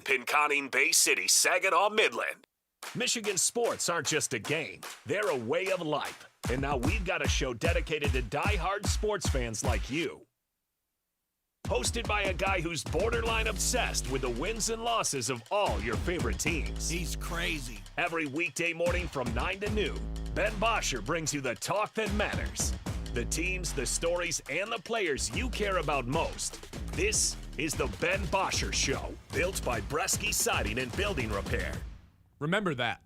Pinconning, Bay City, Saginaw, Midland. Michigan sports aren't just a game, they're a way of life. And now we've got a show dedicated to die-hard sports fans like you. Hosted by a guy who's borderline obsessed with the wins and losses of all your favorite teams. He's crazy. Every weekday morning from 9 to noon, Ben Bosscher brings you the talk that matters. The teams, the stories, and the players you care about most. This is the Ben Bosscher Show, built by Bresky Siding and Building Repair. Remember that.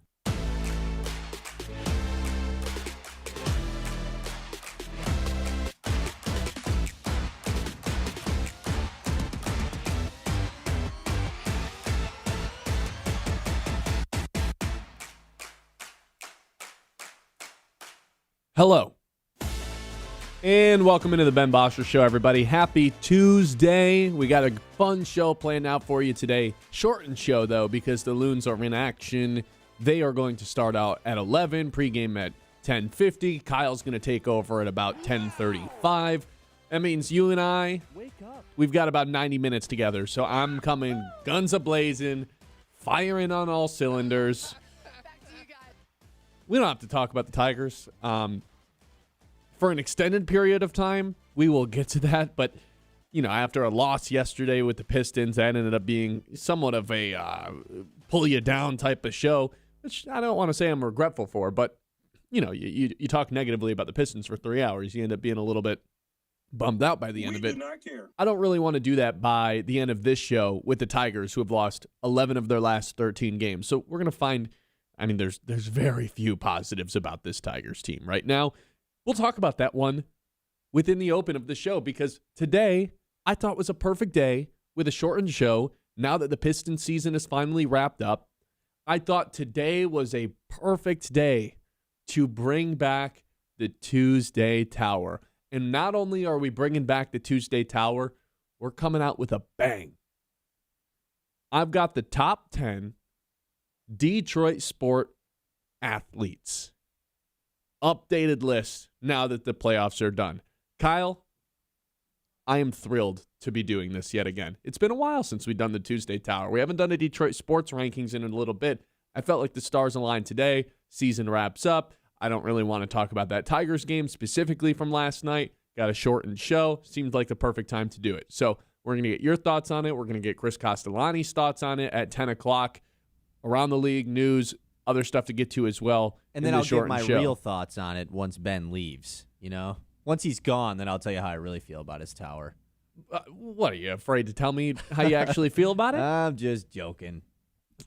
Hello, and welcome into the Ben Bosscher Show, everybody. Happy Tuesday. We got a fun show planned out for you today. Shortened show, though, because the Loons are in action. They are going to start out at 11, pregame at 10:50. Kyle's going to take over at about 10:35. That means you and I, we've got about 90 minutes together. So I'm coming guns a-blazing, firing on all cylinders. We don't have to talk about the Tigers. For an extended period of time, we will get to that. But, you know, after a loss yesterday with the Pistons, that ended up being somewhat of a pull you down type of show, which I don't want to say I'm regretful for. But, you know, you talk negatively about the Pistons for 3 hours. You end up being a little bit bummed out by the end of it. We do not care. I don't really want to do that by the end of this show with the Tigers, who have lost 11 of their last 13 games. So we're going to find, I mean, there's very few positives about this Tigers team right now. We'll talk about that one within the open of the show, because today I thought was a perfect day with a shortened show. Now that the Pistons season is finally wrapped up, I thought today was a perfect day to bring back the Tuesday Tower. And not only are we bringing back the Tuesday Tower, we're coming out with a bang. I've got the top 10 Detroit sport athletes. Updated list now that the playoffs are done. Kyle, I am thrilled to be doing this yet again. It's been a while since we've done the Tuesday Tower. We haven't done the Detroit sports rankings in a little bit. I felt like the stars aligned today. Season wraps up. I don't really want to talk about that Tigers game specifically from last night. Got a shortened show. Seemed like the perfect time to do it. So we're going to get your thoughts on it. We're going to get Chris Castellani's thoughts on it at 10 o'clock. Around the league, news, other stuff to get to as well. And then I'll give my real thoughts on it once Ben leaves, you know? Once he's gone, then I'll tell you how I really feel about his tower. What, are you afraid to tell me how you actually feel about it? I'm just joking.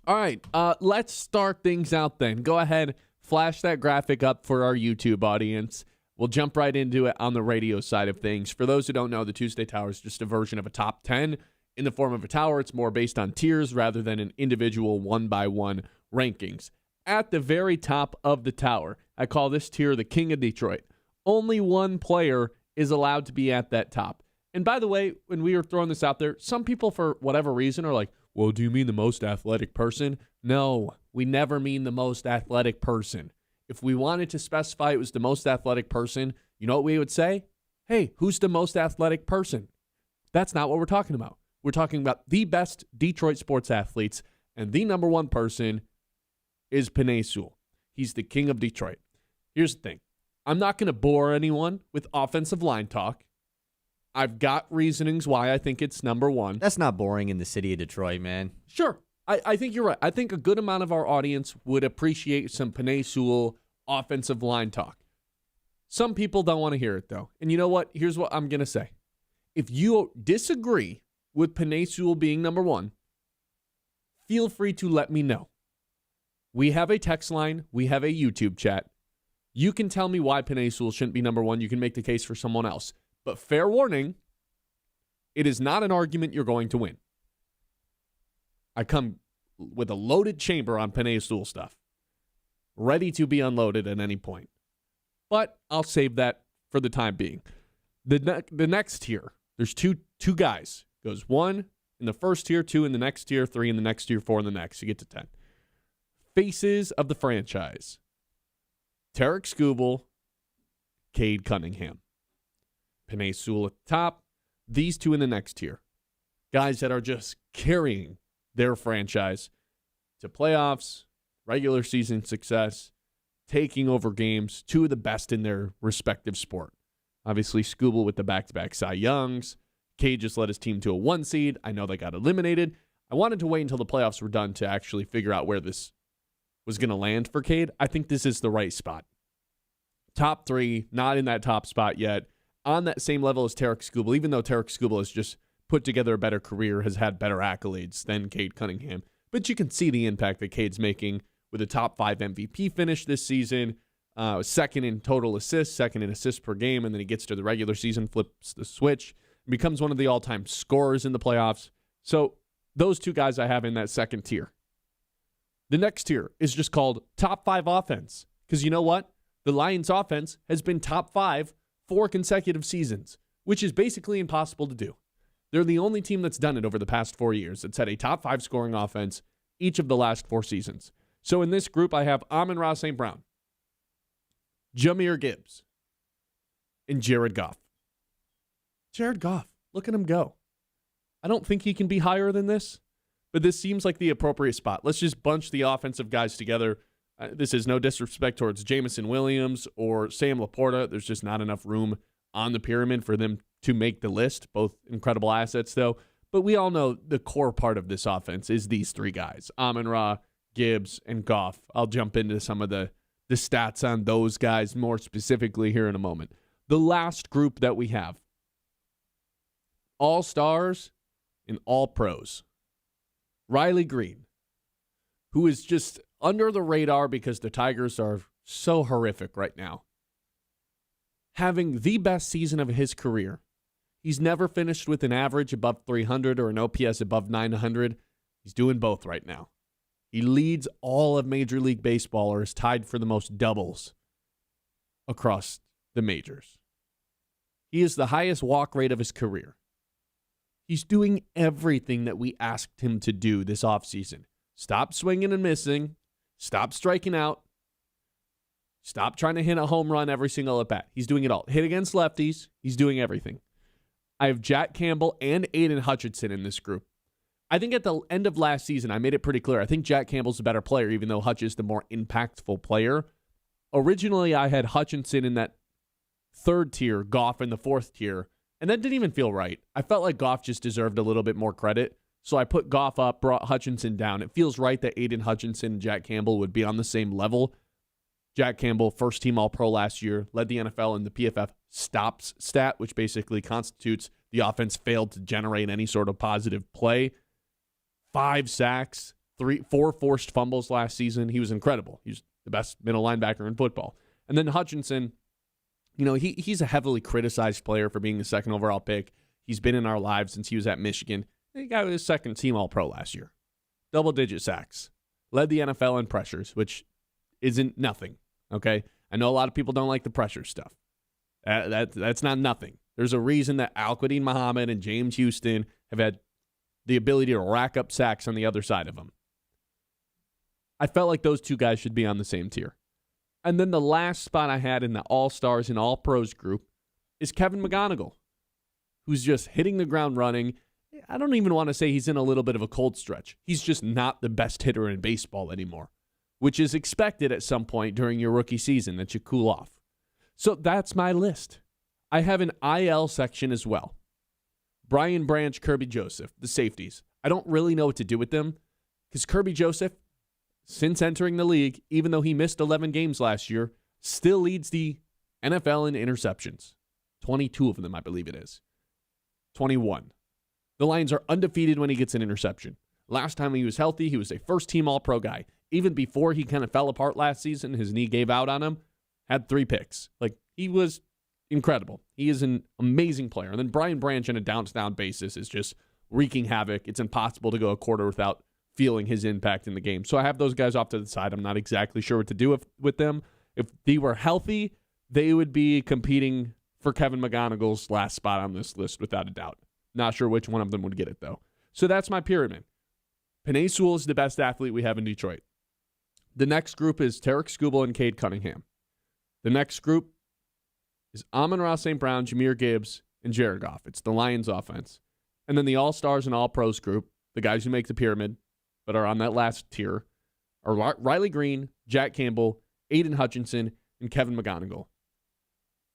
All right, let's start things out then. Go ahead, flash that graphic up for our YouTube audience. We'll jump right into it on the radio side of things. For those who don't know, the Tuesday Tower is just a version of a top 10 in the form of a tower. It's more based on tiers rather than an individual one-by-one rankings. At the very top of the tower, I call this tier the King of Detroit. Only one player is allowed to be at that top. And by the way, when we were throwing this out there, some people, for whatever reason, are like, well, do you mean the most athletic person? No, we never mean the most athletic person. If we wanted to specify it was the most athletic person, you know what we would say? Hey, who's the most athletic person? That's not what we're talking about. We're talking about the best Detroit sports athletes, and the number one person is Penei Sewell. He's the king of Detroit. Here's the thing. I'm not going to bore anyone with offensive line talk. I've got reasonings why I think it's number one. That's not boring in the city of Detroit, man. Sure. I think you're right. I think a good amount of our audience would appreciate some Penei Sewell offensive line talk. Some people don't want to hear it, though. And you know what? Here's what I'm going to say. If you disagree with Penei Sewell being number one, feel free to let me know. We have a text line. We have a YouTube chat. You can tell me why Penei Sewell shouldn't be number one. You can make the case for someone else. But fair warning, it is not an argument you're going to win. I come with a loaded chamber on Penei Sewell stuff, ready to be unloaded at any point. But I'll save that for the time being. The next tier, there's two guys. Goes one in the first tier, two in the next tier, three in the next tier, four in the next. You get to 10. Faces of the franchise. Tarek Skubal, Cade Cunningham. Penei Sewell at the top. These two in the next tier. Guys that are just carrying their franchise to playoffs, regular season success, taking over games, two of the best in their respective sport. Obviously, Scooble with the back-to-back Cy Youngs. Cade just led his team to a 1 seed. I know they got eliminated. I wanted to wait until the playoffs were done to actually figure out where this was going to land for Cade. I think this is the right spot. Top 3, not in that top spot yet. On that same level as Tarek Skubal, even though Tarek Skubal has just put together a better career, has had better accolades than Cade Cunningham. But you can see the impact that Cade's making with a top 5 MVP finish this season, second in total assists, second in assists per game, and then he gets to the regular season, flips the switch, and becomes one of the all-time scorers in the playoffs. So those two guys I have in that second tier. The next tier is just called top 5 offense, because you know what? The Lions offense has been top 5 4 consecutive seasons, which is basically impossible to do. They're the only team that's done it over the past 4 years. It's had a top 5 scoring offense each of the last 4 seasons. So in this group, I have Amon-Ra St. Brown, Jahmyr Gibbs, and Jared Goff. Jared Goff, look at him go. I don't think he can be higher than this, but this seems like the appropriate spot. Let's just bunch the offensive guys together. This is no disrespect towards Jamison Williams or Sam Laporta. There's just not enough room on the pyramid for them to make the list. Both incredible assets, though. But we all know the core part of this offense is these 3 guys, Amon-Ra, Gibbs, and Goff. I'll jump into some of the stats on those guys more specifically here in a moment. The last group that we have, all-stars and all-pros. Riley Green, who is just under the radar because the Tigers are so horrific right now. Having the best season of his career. He's never finished with an average above 300 or an OPS above 900. He's doing both right now. He leads all of Major League Baseball or is tied for the most doubles across the majors. He is the highest walk rate of his career. He's doing everything that we asked him to do this offseason. Stop swinging and missing. Stop striking out. Stop trying to hit a home run every single at bat. He's doing it all. Hit against lefties. He's doing everything. I have Jack Campbell and Aiden Hutchinson in this group. I think at the end of last season, I made it pretty clear. I think Jack Campbell's a better player, even though Hutch is the more impactful player. Originally, I had Hutchinson in that 3rd tier, Goff in the 4th tier, and that didn't even feel right. I felt like Goff just deserved a little bit more credit. So I put Goff up, brought Hutchinson down. It feels right that Aiden Hutchinson and Jack Campbell would be on the same level. Jack Campbell, first team All-Pro last year, led the NFL in the PFF stops stat, which basically constitutes the offense failed to generate any sort of positive play. 5 sacks, 4 forced fumbles last season. He was incredible. He's the best middle linebacker in football. And then Hutchinson, you know, he's a heavily criticized player for being the 2nd overall pick. He's been in our lives since he was at Michigan. The guy was 2nd team All-Pro last year. Double-digit sacks. Led the NFL in pressures, which isn't nothing, okay? I know a lot of people don't like the pressure stuff. That's not nothing. There's a reason that Al-Quadin Muhammad and James Houston have had the ability to rack up sacks on the other side of them. I felt like those 2 guys should be on the same tier. And then the last spot I had in the All-Stars and All-Pros group is Kevin McGonigal, who's just hitting the ground running. I don't even want to say he's in a little bit of a cold stretch. He's just not the best hitter in baseball anymore, which is expected at some point during your rookie season that you cool off. So that's my list. I have an IL section as well. Brian Branch, Kirby Joseph, the safeties. I don't really know what to do with them because Kirby Joseph, since entering the league, even though he missed 11 games last year, still leads the NFL in interceptions. 22 of them, I believe it is. 21. The Lions are undefeated when he gets an interception. Last time he was healthy, he was a first-team All-Pro guy. Even before he kind of fell apart last season, his knee gave out on him, had 3 picks. Like, he was incredible. He is an amazing player. And then Brian Branch on a down-to-down basis is just wreaking havoc. It's impossible to go a quarter without feeling his impact in the game. So I have those guys off to the side. I'm not exactly sure what to do with them. If they were healthy, they would be competing for Kevin McGonigal's last spot on this list without a doubt. Not sure which one of them would get it, though. So that's my pyramid. Penei Sewell is the best athlete we have in Detroit. The next group is Tarek Skubal and Cade Cunningham. The next group is Amon-Ra St. Brown, Jahmyr Gibbs, and Jared Goff. It's the Lions offense. And then the All-Stars and All-Pros group, the guys who make the pyramid, but are on that last tier are Riley Green, Jack Campbell, Aiden Hutchinson, and Kevin McGonigal.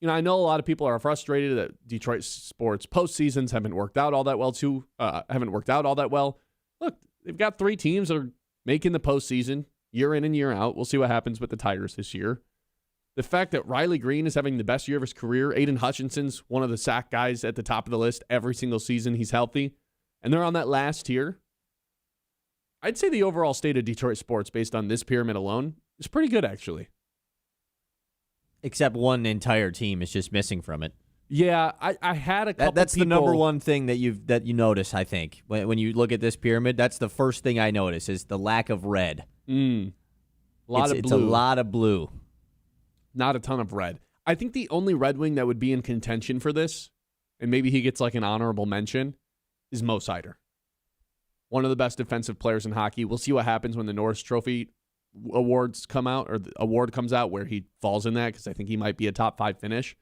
I know a lot of people are frustrated that Detroit sports postseasons haven't worked out all that well. Look, they've got 3 teams that are making the postseason year in and year out. We'll see what happens with the Tigers this year. The fact that Riley Green is having the best year of his career, Aiden Hutchinson's one of the sack guys at the top of the list every single season he's healthy, and they're on that last tier. I'd say the overall state of Detroit sports based on this pyramid alone is pretty good, actually. Except one entire team is just missing from it. Yeah, I had a couple That's people. the number one thing that you notice, I think. When you look at this pyramid, that's the first thing I notice is the lack of red. It's a lot of blue. Not a ton of red. I think the only Red Wing that would be in contention for this, and maybe he gets like an honorable mention, is Mo Seider. One of the best defensive players in hockey. We'll see what happens when the Norris Trophy awards come out, or the award comes out where he falls in that, because I think he might be a top 5 finish.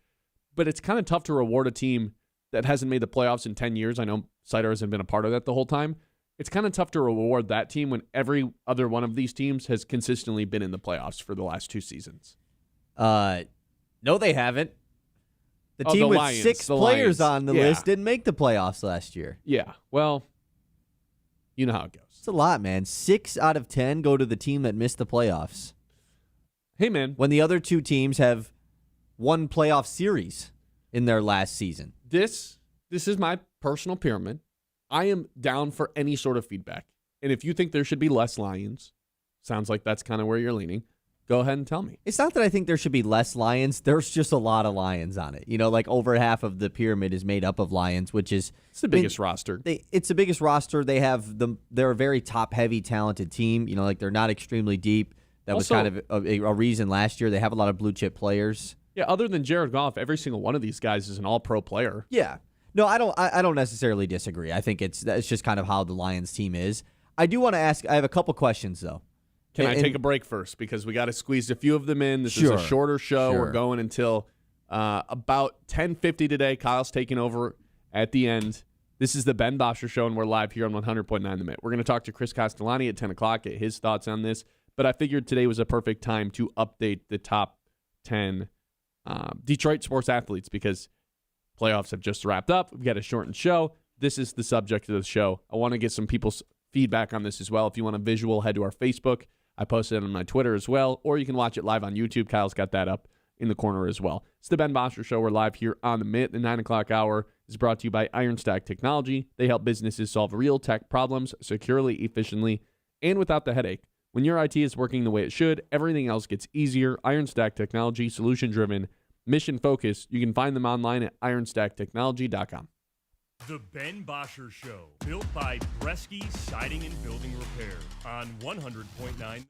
But it's kind of tough to reward a team that hasn't made the playoffs in 10 years. I know Seider hasn't been a part of that the whole time. It's kind of tough to reward that team when every other one of these teams has consistently been in the playoffs for the last 2 seasons. No, they haven't. The team with Lions, 6 players on the list didn't make the playoffs last year. Yeah, well, you know how it goes. It's a lot, man. 6 out of 10 go to the team that missed the playoffs. Hey, man. When the other 2 teams have won playoff series in their last season. This is my personal pyramid. I am down for any sort of feedback. And if you think there should be less Lions, sounds like that's kind of where you're leaning, go ahead and tell me. It's not that I think there should be less Lions. There's just a lot of Lions on it. Like over half of the pyramid is made up of Lions, which is... It's the biggest roster. It's the biggest roster. They're a very top-heavy, talented team. Like they're not extremely deep. That was kind of a reason last year. They have a lot of blue-chip players. Yeah, other than Jared Goff, every single one of these guys is an all-pro player. Yeah. No, I don't necessarily disagree. I think it's just kind of how the Lions team is. I do want to ask, I have a couple questions, though. Can I take a break first? Because we got to squeeze a few of them in. This is a shorter show. Sure. We're going until about 10:50 today. Kyle's taking over at the end. This is the Ben Bosscher Show, and we're live here on 100.9 The Minute. We're going to talk to Chris Castellani at 10 o'clock, get his thoughts on this. But I figured today was a perfect time to update the top 10 Detroit sports athletes, because playoffs have just wrapped up. We've got a shortened show. This is the subject of the show. I want to get some people's feedback on this as well. If you want a visual, head to our Facebook. I posted it on my Twitter as well, or you can watch it live on YouTube. Kyle's got that up in the corner as well. It's the Ben Bosscher Show. We're live here on The Minute. The 9 o'clock hour is brought to you by Ironstack Technology. They help businesses solve real tech problems securely, efficiently, and without the headache. When your IT is working the way it should, everything else gets easier. Ironstack Technology, solution-driven, mission-focused. You can find them online at ironstacktechnology.com. The Ben Bosscher Show, built by Bresky Siding and Building Repair on 100.9.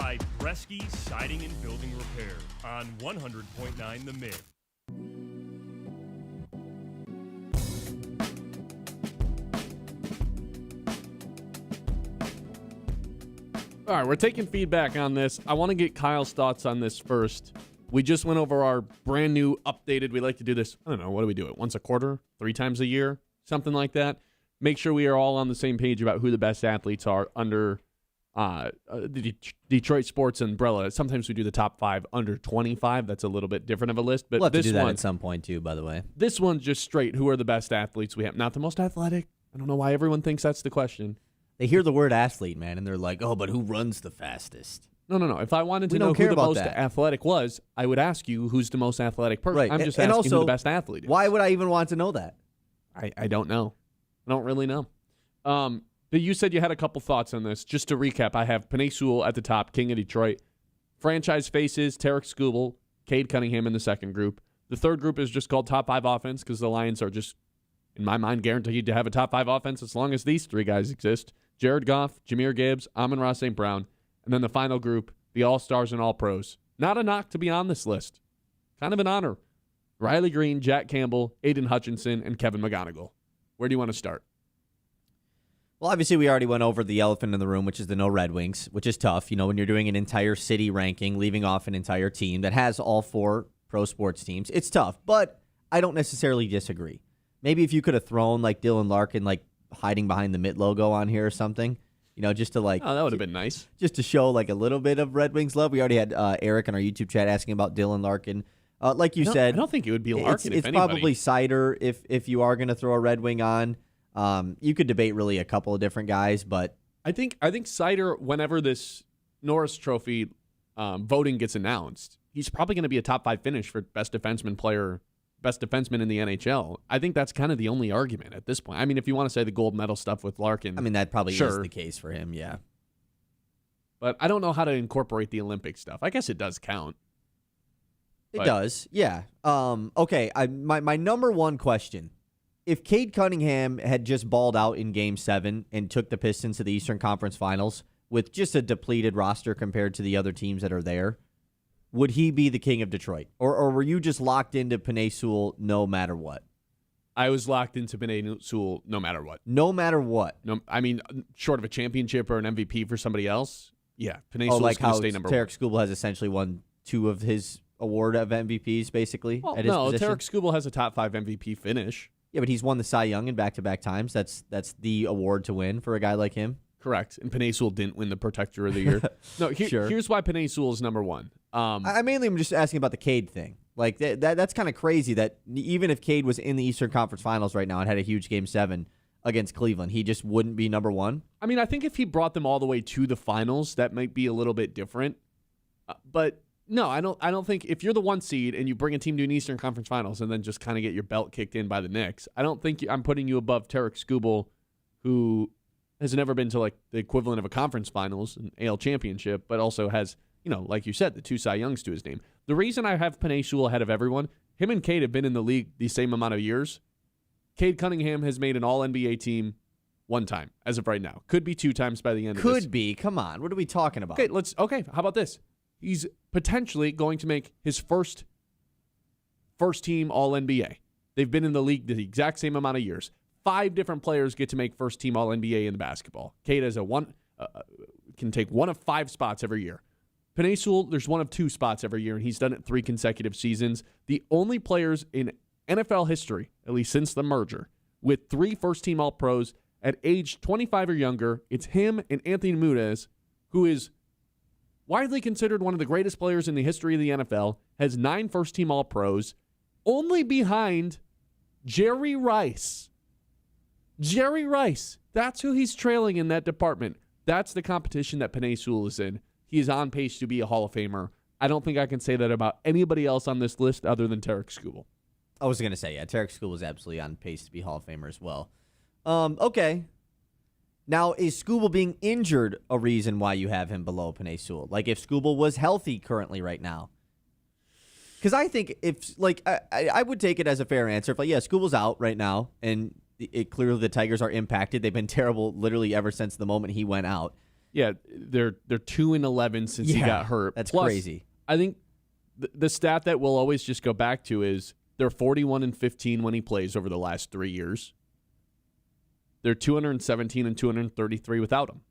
by Bresky Siding and Building Repair on 100.9 The Mid. All right, we're taking feedback on this. I want to get Kyle's thoughts on this first. We just went over our brand new updated. We like to do this. I don't know. What do we do it? Once a quarter? 3 times a year? Something like that. Make sure we are all on the same page about who the best athletes are under the Detroit sports umbrella. Sometimes we do the top 5 under 25. That's a little bit different of a list. But we'll have this to do that one, at some point too, by the way. This one's just straight. Who are the best athletes we have? Not the most athletic. I don't know why everyone thinks that's the question. They hear the word athlete, man, and they're like, oh, but who runs the fastest? No. If I wanted to We know don't who care the about most that. athletic was, I would ask you who's the most athletic person. Right. I'm just and asking also, who the best athlete is. Why would I even want to know that? I don't know. I don't really know. But you said you had a couple thoughts on this. Just to recap, I have Penei Sewell at the top, King of Detroit. Franchise faces, Tarek Skubal, Cade Cunningham in the second group. The third group is just called top 5 offense because the Lions are just, in my mind, guaranteed to have a top 5 offense as long as these 3 guys exist. Jared Goff, Jahmyr Gibbs, Amon-Ra St. Brown. And then the final group, the All-Stars and All-Pros. Not a knock to be on this list. Kind of an honor. Riley Green, Jack Campbell, Aiden Hutchinson, and Kevin McGonigal. Where do you want to start? Well, obviously, we already went over the elephant in the room, which is the no Red Wings, which is tough. You know, when you're doing an entire city ranking, leaving off an entire team that has all 4 pro sports teams, it's tough. But I don't necessarily disagree. Maybe if you could have thrown, like, Dylan Larkin, like, hiding behind the Mitt logo on here or something, you know, just to, like... Oh, that would have been nice. Just to show, like, a little bit of Red Wings love. We already had Eric on our YouTube chat asking about Dylan Larkin. Like you said... I don't think it would be Larkin, It's probably Sider if you are going to throw a Red Wing on. You could debate really a couple of different guys, but I think Sider, whenever this Norris Trophy voting gets announced, he's probably going to be a top 5 finish for best defenseman in the NHL. I think that's kind of the only argument at this point. I mean, if you want to say the gold medal stuff with Larkin, I mean that probably sure. is the case for him, yeah. But I don't know how to incorporate the Olympic stuff. I guess it does count. It does, yeah. Okay, my number one question. If Cade Cunningham had just balled out in Game 7 and took the Pistons to the Eastern Conference Finals with just a depleted roster compared to the other teams that are there, would he be the king of Detroit? Or were you just locked into Penei Sewell no matter what? I was locked into Penei Sewell no matter what. No matter what? No, I mean, short of a championship or an MVP for somebody else, yeah, Penei Sewell's going to stay number 1. Tarek Skubal has essentially won 2 of his award of MVPs, basically, well, at his position. Tarek Skubal has a top 5 MVP finish. Yeah, but he's won the Cy Young in back-to-back times. That's the award to win for a guy like him. Correct. And Penei Sewell didn't win the Protector of the Year. No, Sure. Here's why Penei Sewell is number 1. I mainly am just asking about the Cade thing. Like that's kind of crazy that even if Cade was in the Eastern Conference Finals right now and had a huge Game 7 against Cleveland, he just wouldn't be number 1. I mean, I think if he brought them all the way to the finals, that might be a little bit different. But no, I don't think if you're the 1 seed and you bring a team to an Eastern Conference Finals and then just kind of get your belt kicked in by the Knicks, I don't think I'm putting you above Tarek Skubal, who has never been to like the equivalent of a conference finals, an AL championship, but also has, you know, like you said, the 2 Cy Youngs to his name. The reason I have Penei Sewell ahead of everyone, him and Cade have been in the league the same amount of years. Cade Cunningham has made an All-NBA team 1 time as of right now. Could be 2 times by the end of this. Could be. Come on. What are we talking about? Okay, how about this? He's potentially going to make his first team All-NBA. They've been in the league the exact same amount of years. 5 different players get to make first team All-NBA in the basketball. Cade has can take 1 of 5 spots every year. Penei Sewell, there's 1 of 2 spots every year, and he's done it 3 consecutive seasons. The only players in NFL history, at least since the merger, with 3 first-team All-Pros at age 25 or younger, it's him and Anthony Muniz, who is widely considered one of the greatest players in the history of the NFL, has 9 first-team All-Pros, only behind Jerry Rice. Jerry Rice. That's who he's trailing in that department. That's the competition that Penei Sewell is in. He is on pace to be a Hall of Famer. I don't think I can say that about anybody else on this list other than Tarek Skubal. I was going to say, yeah, Tarek Skubal is absolutely on pace to be Hall of Famer as well. Okay. Now, is Skubal being injured a reason why you have him below Penei Sewell? Like, if Skubal was healthy currently right now? Because I think if, like, I would take it as a fair answer. If, like, yeah, Skubal's out right now, and clearly the Tigers are impacted. They've been terrible literally ever since the moment he went out. Yeah, they're 2-11 since he got hurt. That's Plus, crazy. I think the stat that we'll always just go back to is they're 41-15 when he plays over the last 3 years. They're 217 and 233 without him.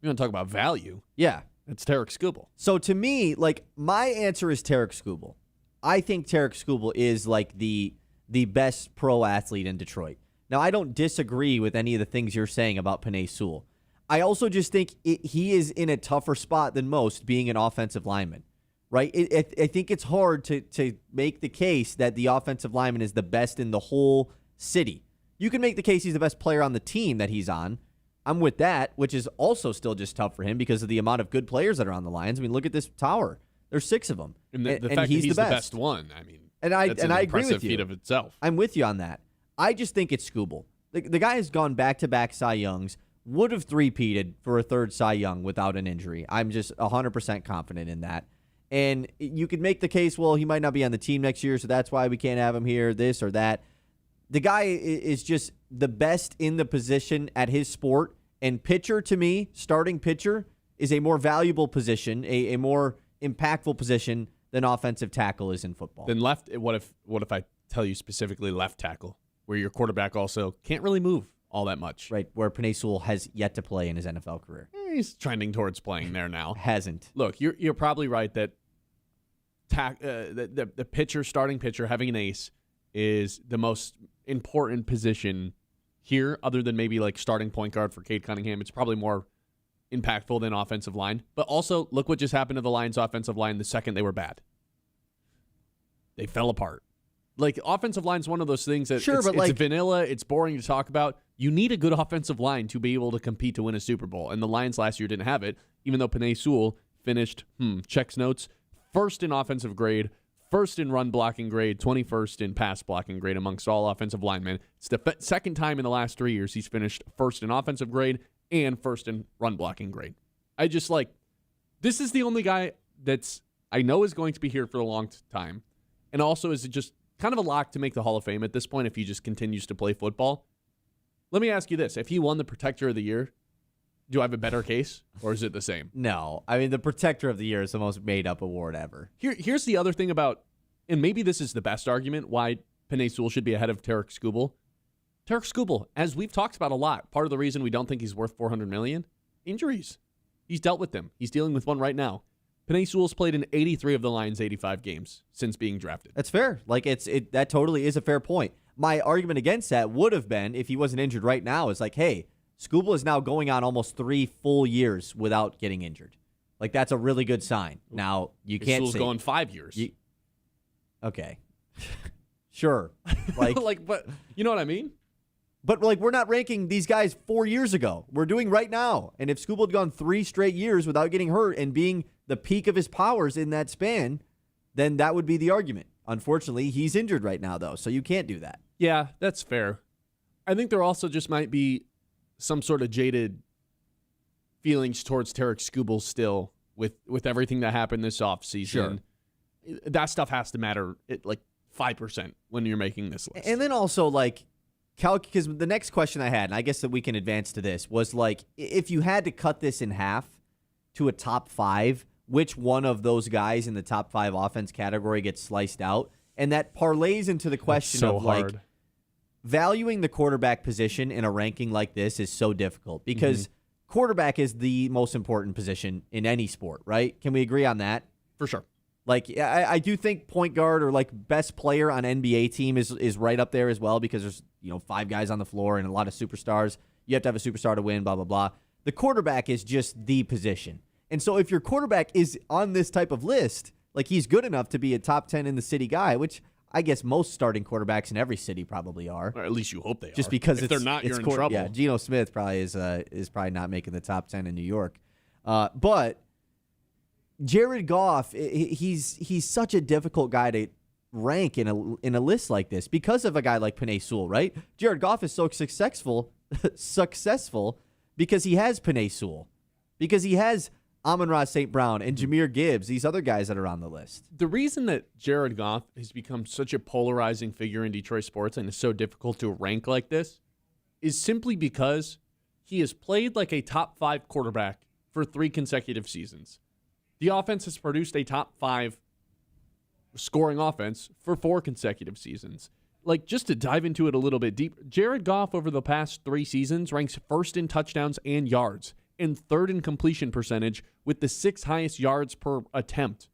You want to talk about value? Yeah. It's Tarek Skubal. So to me, like, my answer is Tarek Skubal. I think Tarek Skubal is like the best pro athlete in Detroit. Now, I don't disagree with any of the things you're saying about Penei Sewell. I also just think he is in a tougher spot than most being an offensive lineman, right? I think it's hard to make the case that the offensive lineman is the best in the whole city. You can make the case he's the best player on the team that he's on. I'm with that, which is also still just tough for him because of the amount of good players that are on the Lions. I mean, look at this tower. There's 6 of them. And the fact he's that he's the the best one, I mean, that's an I agree impressive with you. feat of itself. I'm with you on that. I just think it's Skubal. The guy has gone back-to-back Cy Youngs, would have three-peated for a third Cy Young without an injury. I'm just 100% confident in that. And you could make the case, well, he might not be on the team next year, so that's why we can't have him here, this or that. The guy is just the best in the position at his sport. And pitcher, to me, starting pitcher, is a more valuable position, a more impactful position than offensive tackle is in football. Then left, what if I tell you specifically left tackle, where your quarterback also can't really move all that much? Right, where Penei Sewell has yet to play in his NFL career. He's trending towards playing there now. Hasn't. Look, you're probably right that the pitcher, starting pitcher, having an ace is the most important position here, other than maybe like starting point guard for Cade Cunningham. It's probably more impactful than offensive line. But also, look what just happened to the Lions' offensive line the second they were bad. They fell apart. Like, offensive line is one of those things that it's vanilla, it's boring to talk about. You need a good offensive line to be able to compete to win a Super Bowl. And the Lions last year didn't have it, even though Penei Sewell finished, checks notes, first in offensive grade, first in run blocking grade, 21st in pass blocking grade amongst all offensive linemen. It's the second time in the last 3 years he's finished first in offensive grade and first in run blocking grade. I just this is the only guy that's I know is going to be here for a long time. And also is just kind of a lock to make the Hall of Fame at this point if he just continues to play football. Let me ask you this. If he won the Protector of the Year, do I have a better case, or is it the same? No. I mean, the Protector of the Year is the most made-up award ever. Here's the other thing about, and maybe this is the best argument why Penei Sewell should be ahead of Tarek Skubal. Tarek Skubal, as we've talked about a lot, part of the reason we don't think he's worth $400 million, injuries. He's dealt with them. He's dealing with one right now. Penei Sewell's played in 83 of the Lions' 85 games since being drafted. That's fair. That totally is a fair point. My argument against that would have been, if he wasn't injured right now, is like, hey, Skubal is now going on almost 3 full years without getting injured. Like, that's a really good sign. Now, you can't Sewell's say... going 5 years. Okay. Sure. But you know what I mean? But, we're not ranking these guys 4 years ago. We're doing right now. And if Skubal had gone 3 straight years without getting hurt and being the peak of his powers in that span, then that would be the argument. Unfortunately, he's injured right now, though, so you can't do that. Yeah, that's fair. I think there also just might be some sort of jaded feelings towards Tarek Skubal still with everything that happened this offseason. Sure. That stuff has to matter at 5% when you're making this list. And then also, because the next question I had, and I guess that we can advance to this, was if you had to cut this in half to a top 5, which one of those guys in the top 5 offense category gets sliced out? And that parlays into the question so of hard. Valuing the quarterback position in a ranking like this is so difficult because quarterback is the most important position in any sport, right? Can we agree on that? For sure. I do think point guard or best player on NBA team is right up there as well because there's 5 guys on the floor and a lot of superstars. You have to have a superstar to win, blah, blah, blah. The quarterback is just the position. And so if your quarterback is on this type of list, he's good enough to be a top 10 in the city guy, which I guess most starting quarterbacks in every city probably are. Or at least you hope they are. Just because if they're not, you're in trouble. Yeah, Geno Smith probably is probably not making the top 10 in New York. But Jared Goff, he's such a difficult guy to rank in a list like this because of a guy like Penei Sewell, right? Jared Goff is so successful because he has Penei Sewell, because he has Amon-Ra St. Brown and Jahmyr Gibbs, these other guys that are on the list. The reason that Jared Goff has become such a polarizing figure in Detroit sports and is so difficult to rank like this is simply because he has played like a top 5 quarterback for 3 consecutive seasons. The offense has produced a top 5 scoring offense for 4 consecutive seasons. Like, just to dive into it a little bit deep, Jared Goff over the past 3 seasons ranks first in touchdowns and yards and third in completion percentage with the 6th highest yards per attempt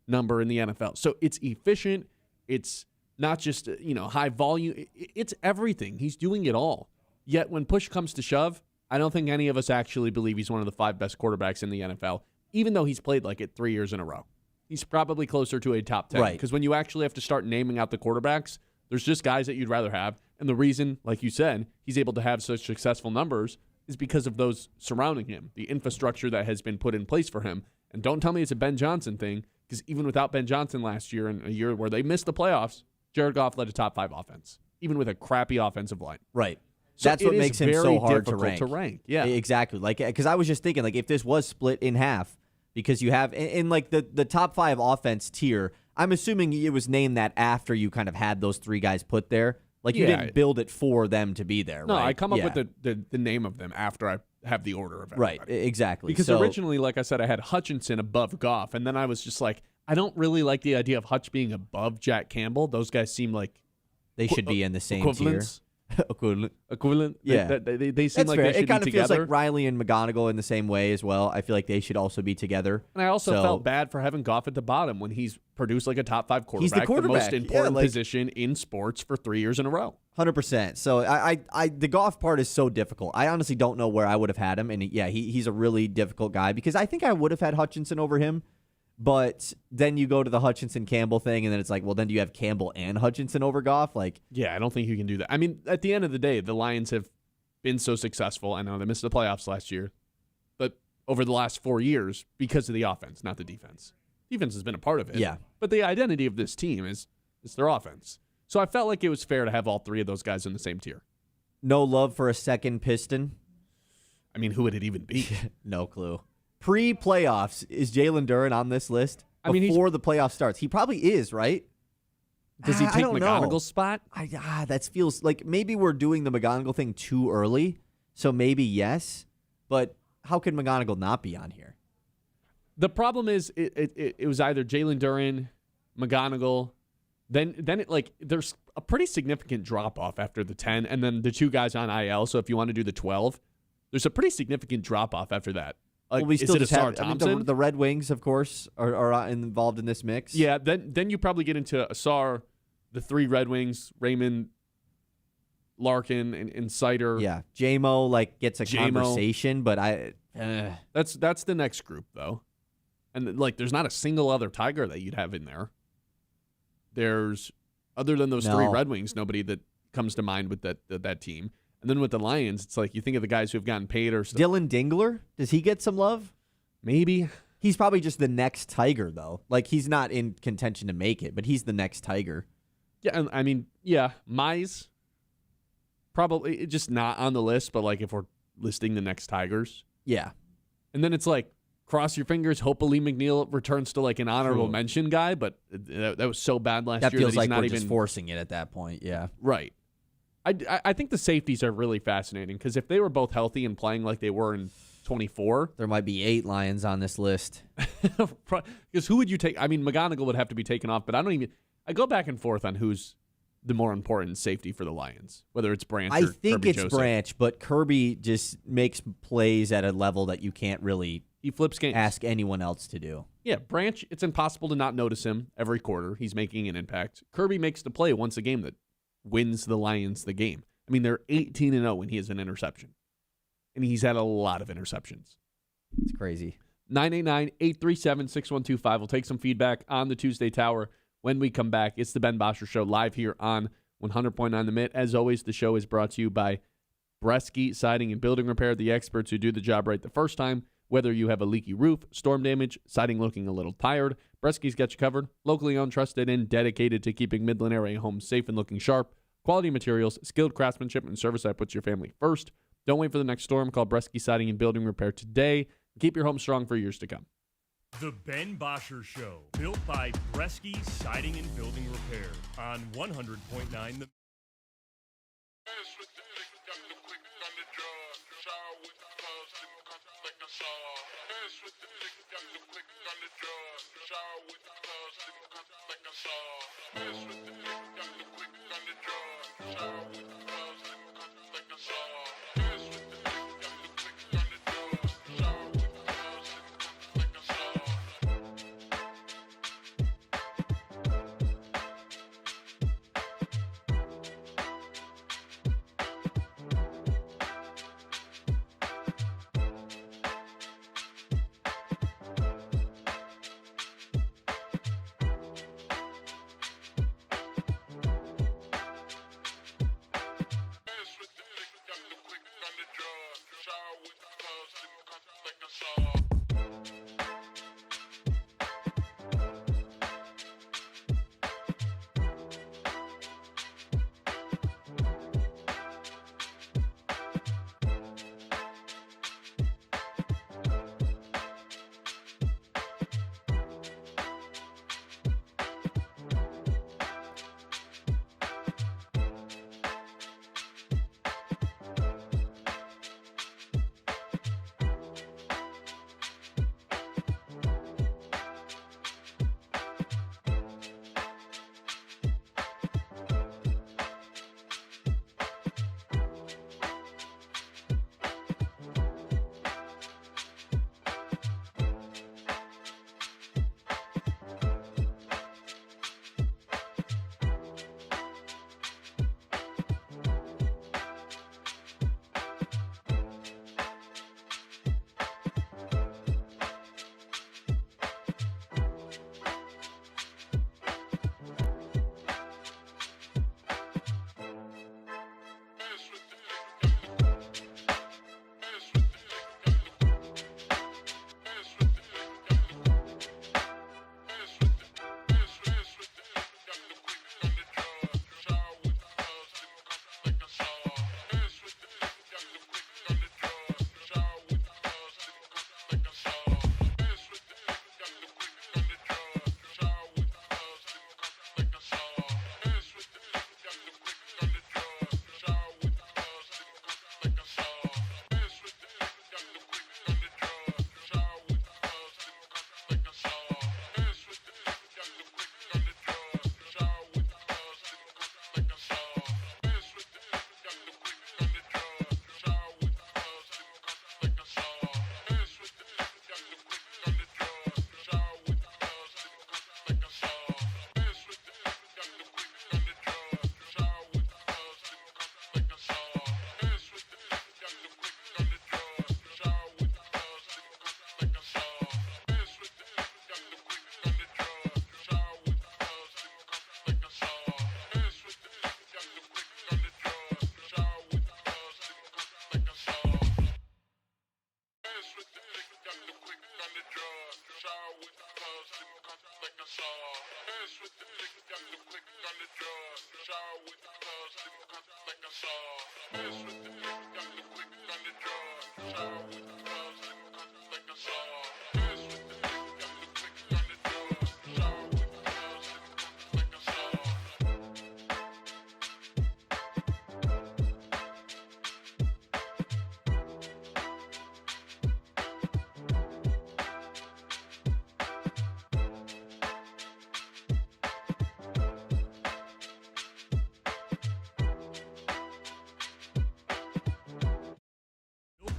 number in the NFL. So it's efficient. It's not just, high volume. It's everything. He's doing it all. Yet when push comes to shove, I don't think any of us actually believe he's one of the 5 best quarterbacks in the NFL, even though he's played like it 3 years in a row. He's probably closer to a top 10. Right. Because when you actually have to start naming out the quarterbacks, there's just guys that you'd rather have. And the reason, like you said, he's able to have such successful numbers is because of those surrounding him, the infrastructure that has been put in place for him. And don't tell me it's a Ben Johnson thing, because even without Ben Johnson last year, in a year where they missed the playoffs, Jared Goff led a top 5 offense, even with a crappy offensive line. Right. So that's what makes him so hard to rank. Yeah, exactly. Like, because I was just thinking, like, if this was split in half, because you have in like the top 5 offense tier, I'm assuming it was named that after you kind of had those 3 guys put there. Like, you didn't build it for them to be there. No, right? I come up with the name of them after I have the order of everybody. Right. Exactly. Because originally, like I said, I had Hutchinson above Goff, and then I was just like, I don't really like the idea of Hutch being above Jack Campbell. Those guys seem like they should be in the same equivalents. tier. Equivalent. Yeah. They seem That's like fair. they should It kind be of feels together. like Riley and McGonigal in the same way as well. I feel like they should also be together. And I also felt bad for having Goff at the bottom when he's produced like a top 5 quarterback. He's the quarterback. Most important position in sports for 3 years in a row. 100%. So the Goff part is so difficult. I honestly don't know where I would have had him. And he's a really difficult guy because I think I would have had Hutchinson over him. But then you go to the Hutchinson-Campbell thing, and then it's like, well, then do you have Campbell and Hutchinson over Goff? Like, yeah, I don't think you can do that. I mean, at the end of the day, the Lions have been so successful. I know they missed the playoffs last year, but over the last 4 years, because of the offense, not the defense. Defense has been a part of it. Yeah. But the identity of this team is their offense. So I felt like it was fair to have all 3 of those guys in the same tier. No love for a second Piston? I mean, who would it even be? No clue. Pre-playoffs, is Jalen Duren on this list? Before the playoff starts. He probably is, right? Does he take don't McGonigal's know. spot? That feels like maybe we're doing the McGonigal thing too early, so maybe yes. But how can McGonigal not be on here? The problem is it was either Jalen Duren, McGonigal, then there's a pretty significant drop-off after the 10, and then the 2 guys on IL, so if you want to do the 12, there's a pretty significant drop-off after that. Like, we still is it Asar Thompson? the Red Wings, of course, are involved in this mix. Yeah, then you probably get into Asar, the 3 Red Wings, Raymond, Larkin, and Sider. Yeah, J-Mo gets a conversation, but That's the next group, though. And, there's not a single other Tiger that you'd have in there. There's, other than those 3 Red Wings, nobody that comes to mind with that team. And then with the Lions, it's like you think of the guys who have gotten paid or stuff. Dylan Dingler, does he get some love? Maybe. He's probably just the next Tiger, though. Like, he's not in contention to make it, but he's the next Tiger. Yeah, and I mean, Mize, probably just not on the list, but if we're listing the next Tigers. Yeah. And then it's cross your fingers, hope Ali McNeil returns to an honorable mention guy, but that was so bad last year that feels he's like not we're even just forcing it at that point, yeah. Right. I think the safeties are really fascinating because if they were both healthy and playing like they were in 24, there might be 8 Lions on this list. Because who would you take? I mean, McGonigal would have to be taken off, but I go back and forth on who's the more important safety for the Lions, whether it's Branch or I think Kirby it's Joseph. Branch, but Kirby just makes plays at a level that you can't really he flips games. Ask anyone else to do. Yeah, Branch, it's impossible to not notice him every quarter. He's making an impact. Kirby makes the play once a game that wins the Lions the game. I mean, they're 18-0 when he has an interception. And he's had a lot of interceptions. It's crazy. 989-837-6125. We'll take some feedback on the Tuesday Tower when we come back. It's the Ben Bosscher Show live here on 100.9 The Mitt. As always, the show is brought to you by Bresky Siding and Building Repair, the experts who do the job right the first time. Whether you have a leaky roof, storm damage, siding looking a little tired, Bresky's got you covered. Locally owned, trusted, and dedicated to keeping Midland area homes safe and looking sharp. Quality materials, skilled craftsmanship, and service that puts your family first. Don't wait for the next storm. Call Bresky Siding and Building Repair today. Keep your home strong for years to come. The Ben Bosscher Show, built by Bresky Siding and Building Repair on 100.9 The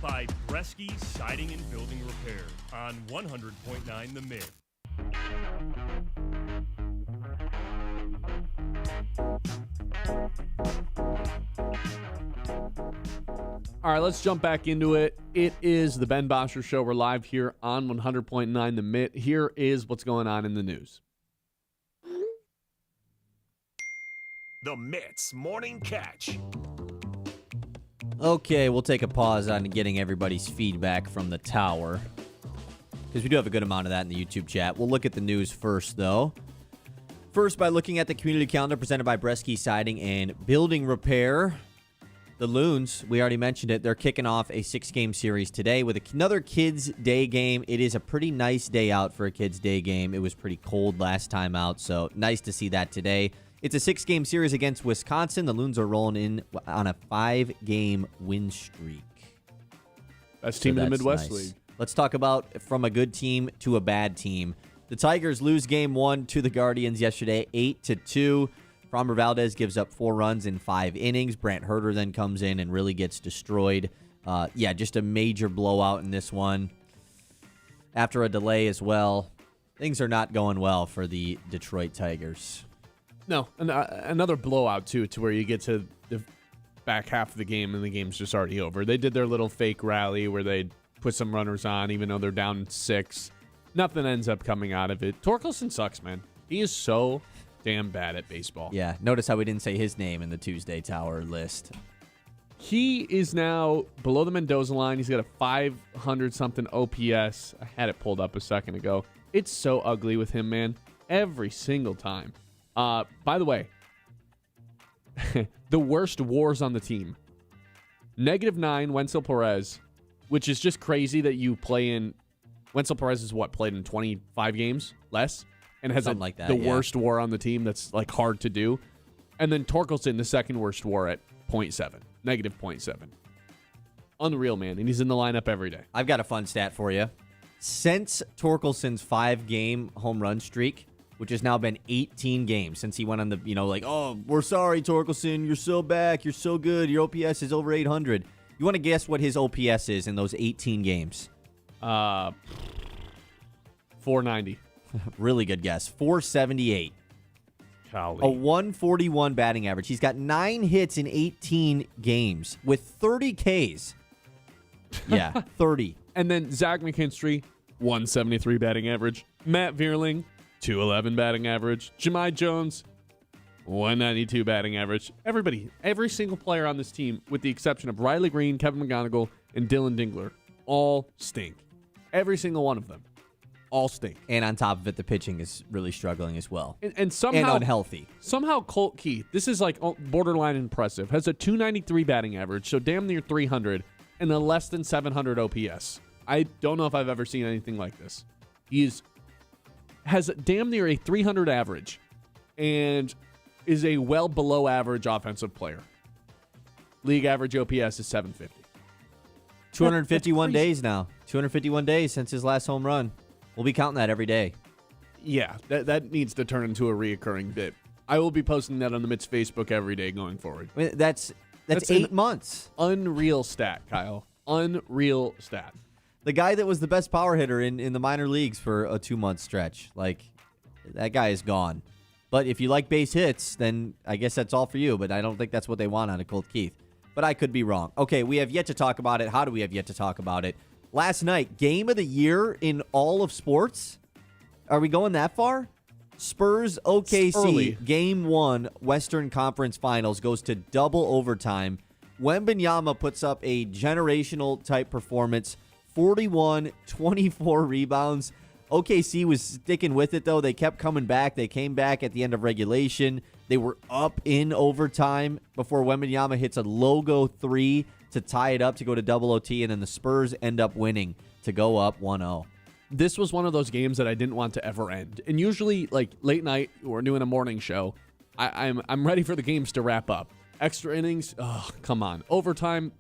By Bresky Siding and Building Repair on 100.9 The Mid. All right, let's jump back into it. It is the Ben Bosscher Show. We're live here on 100.9 The Mid. Here is what's going on in the news. The Mitts Morning Catch. Okay, we'll take a pause on getting everybody's feedback from the tower, because we do have a good amount of that in the YouTube chat. We'll look at the news first, though. First, by looking at the community calendar presented by Bresky Siding and Building Repair. The Loons, we already mentioned it, they're kicking off a 6-game series today with another Kids Day game. It is a pretty nice day out for a Kids Day game. It was pretty cold last time out, so nice to see that today. It's a 6-game series against Wisconsin. The Loons are rolling in on a 5-game win streak. Best team in the that's Midwest nice. League. Let's talk about from a good team to a bad team. The Tigers lose game 1 to the Guardians yesterday, 8-2. Framber Valdez gives up 4 runs in 5 innings. Brant Herter then comes in and really gets destroyed. Just a major blowout in this one. After a delay as well, things are not going well for the Detroit Tigers. No, another blowout, too, to where you get to the back half of the game and the game's just already over. They did their little fake rally where they put some runners on, even though they're down 6. Nothing ends up coming out of it. Torkelson sucks, man. He is so damn bad at baseball. Yeah, notice how we didn't say his name in the Tuesday Tower list. He is now below the Mendoza line. He's got a 500-something OPS. I had it pulled up a second ago. It's so ugly with him, man. Every single time. By the way, the worst WARs on the team. -9, Wenzel Perez, which is just crazy that you play in. Wenzel Perez is played in 25 games less and has Something like that, the yeah. worst WAR on the team. That's like hard to do. And then Torkelson, the second worst WAR at -0.7. Unreal, man. And he's in the lineup every day. I've got a fun stat for you. Since Torkelson's 5-game home run streak, which has now been 18 games since he went on the, oh, we're sorry, Torkelson. You're so back. You're so good. Your OPS is over 800. You want to guess what his OPS is in those 18 games? 490. Really good guess. 478. Golly. A 141 batting average. He's got 9 hits in 18 games with 30 Ks. Yeah, 30. And then Zach McKinstry, 173 batting average. Matt Vierling, 211 batting average. Jahmai Jones, 192 batting average. Every single player on this team, with the exception of Riley Green, Kevin McGonigal, and Dylan Dingler, all stink. Every single one of them. All stink. And on top of it, the pitching is really struggling as well. And somehow And unhealthy. Somehow Colt Keith, this is like borderline impressive, has a 293 batting average, so damn near 300, and a less than 700 OPS. I don't know if I've ever seen anything like this. Has damn near a 300 average and is a well below average offensive player. League average OPS is 750. 251 days now. 251 days since his last home run. We'll be counting that every day. Yeah, that needs to turn into a reoccurring bit. I will be posting that on the Mits Facebook every day going forward. I mean, that's 8 months. Unreal stat, Kyle. Unreal stat. The guy that was the best power hitter in the minor leagues for a 2-month stretch. Like, that guy is gone. But if you like base hits, then I guess that's all for you. But I don't think that's what they want out of Colt Keith. But I could be wrong. Okay, we have yet to talk about it. How do we have yet to talk about it? Last night, game of the year in all of sports. Are we going that far? Spurs OKC, Game 1, Western Conference Finals, goes to double overtime. Wembanyama puts up a generational-type performance, 41, 24 rebounds. OKC was sticking with it, though. They kept coming back. They came back at the end of regulation. They were up in overtime before Wembanyama hits a logo 3 to tie it up to go to double OT, and then the Spurs end up winning to go up 1-0. This was one of those games that I didn't want to ever end. And usually, like, late night, we're doing a morning show, I'm ready for the games to wrap up. Extra innings, oh, come on. Overtime,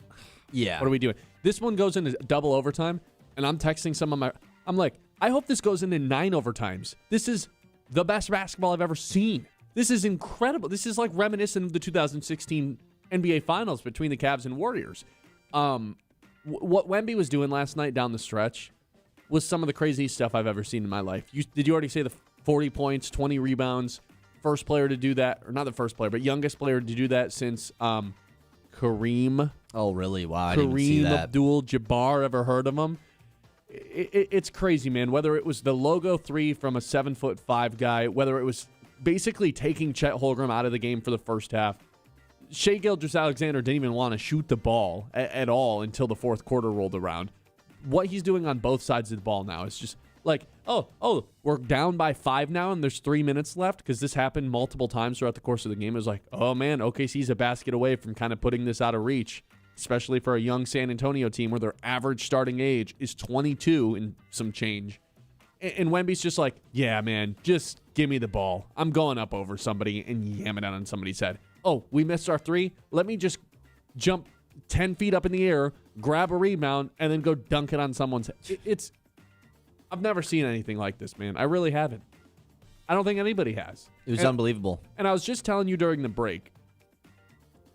yeah. What are we doing? This one goes into double overtime, and I'm texting some of my... I'm like, I hope this goes into 9 overtimes. This is the best basketball I've ever seen. This is incredible. This is like reminiscent of the 2016 NBA Finals between the Cavs and Warriors. What Wemby was doing last night down the stretch was some of the craziest stuff I've ever seen in my life. Did you already say the 40 points, 20 rebounds? First player to do that, or not the first player, but youngest player to do that since Kareem. Oh, really? Wow, I didn't even see that. Abdul-Jabbar, ever heard of him? It's crazy, man. Whether it was the logo 3 from a 7'5" guy, whether it was basically taking Chet Holmgren out of the game for the first half. Shai Gilgeous-Alexander didn't even want to shoot the ball at all until the fourth quarter rolled around. What he's doing on both sides of the ball now is just like, oh, we're down by 5 now and there's 3 minutes left, because this happened multiple times throughout the course of the game. It was like, oh man, OKC's a basket away from kind of putting this out of reach, especially for a young San Antonio team where their average starting age is 22 and some change. And Wemby's just like, yeah, man, just give me the ball. I'm going up over somebody and yam it out on somebody's head. Oh, we missed our 3? Let me just jump 10 feet up in the air, grab a rebound, and then go dunk it on someone's head. I've never seen anything like this, man. I really haven't. I don't think anybody has. It was unbelievable. And I was just telling you during the break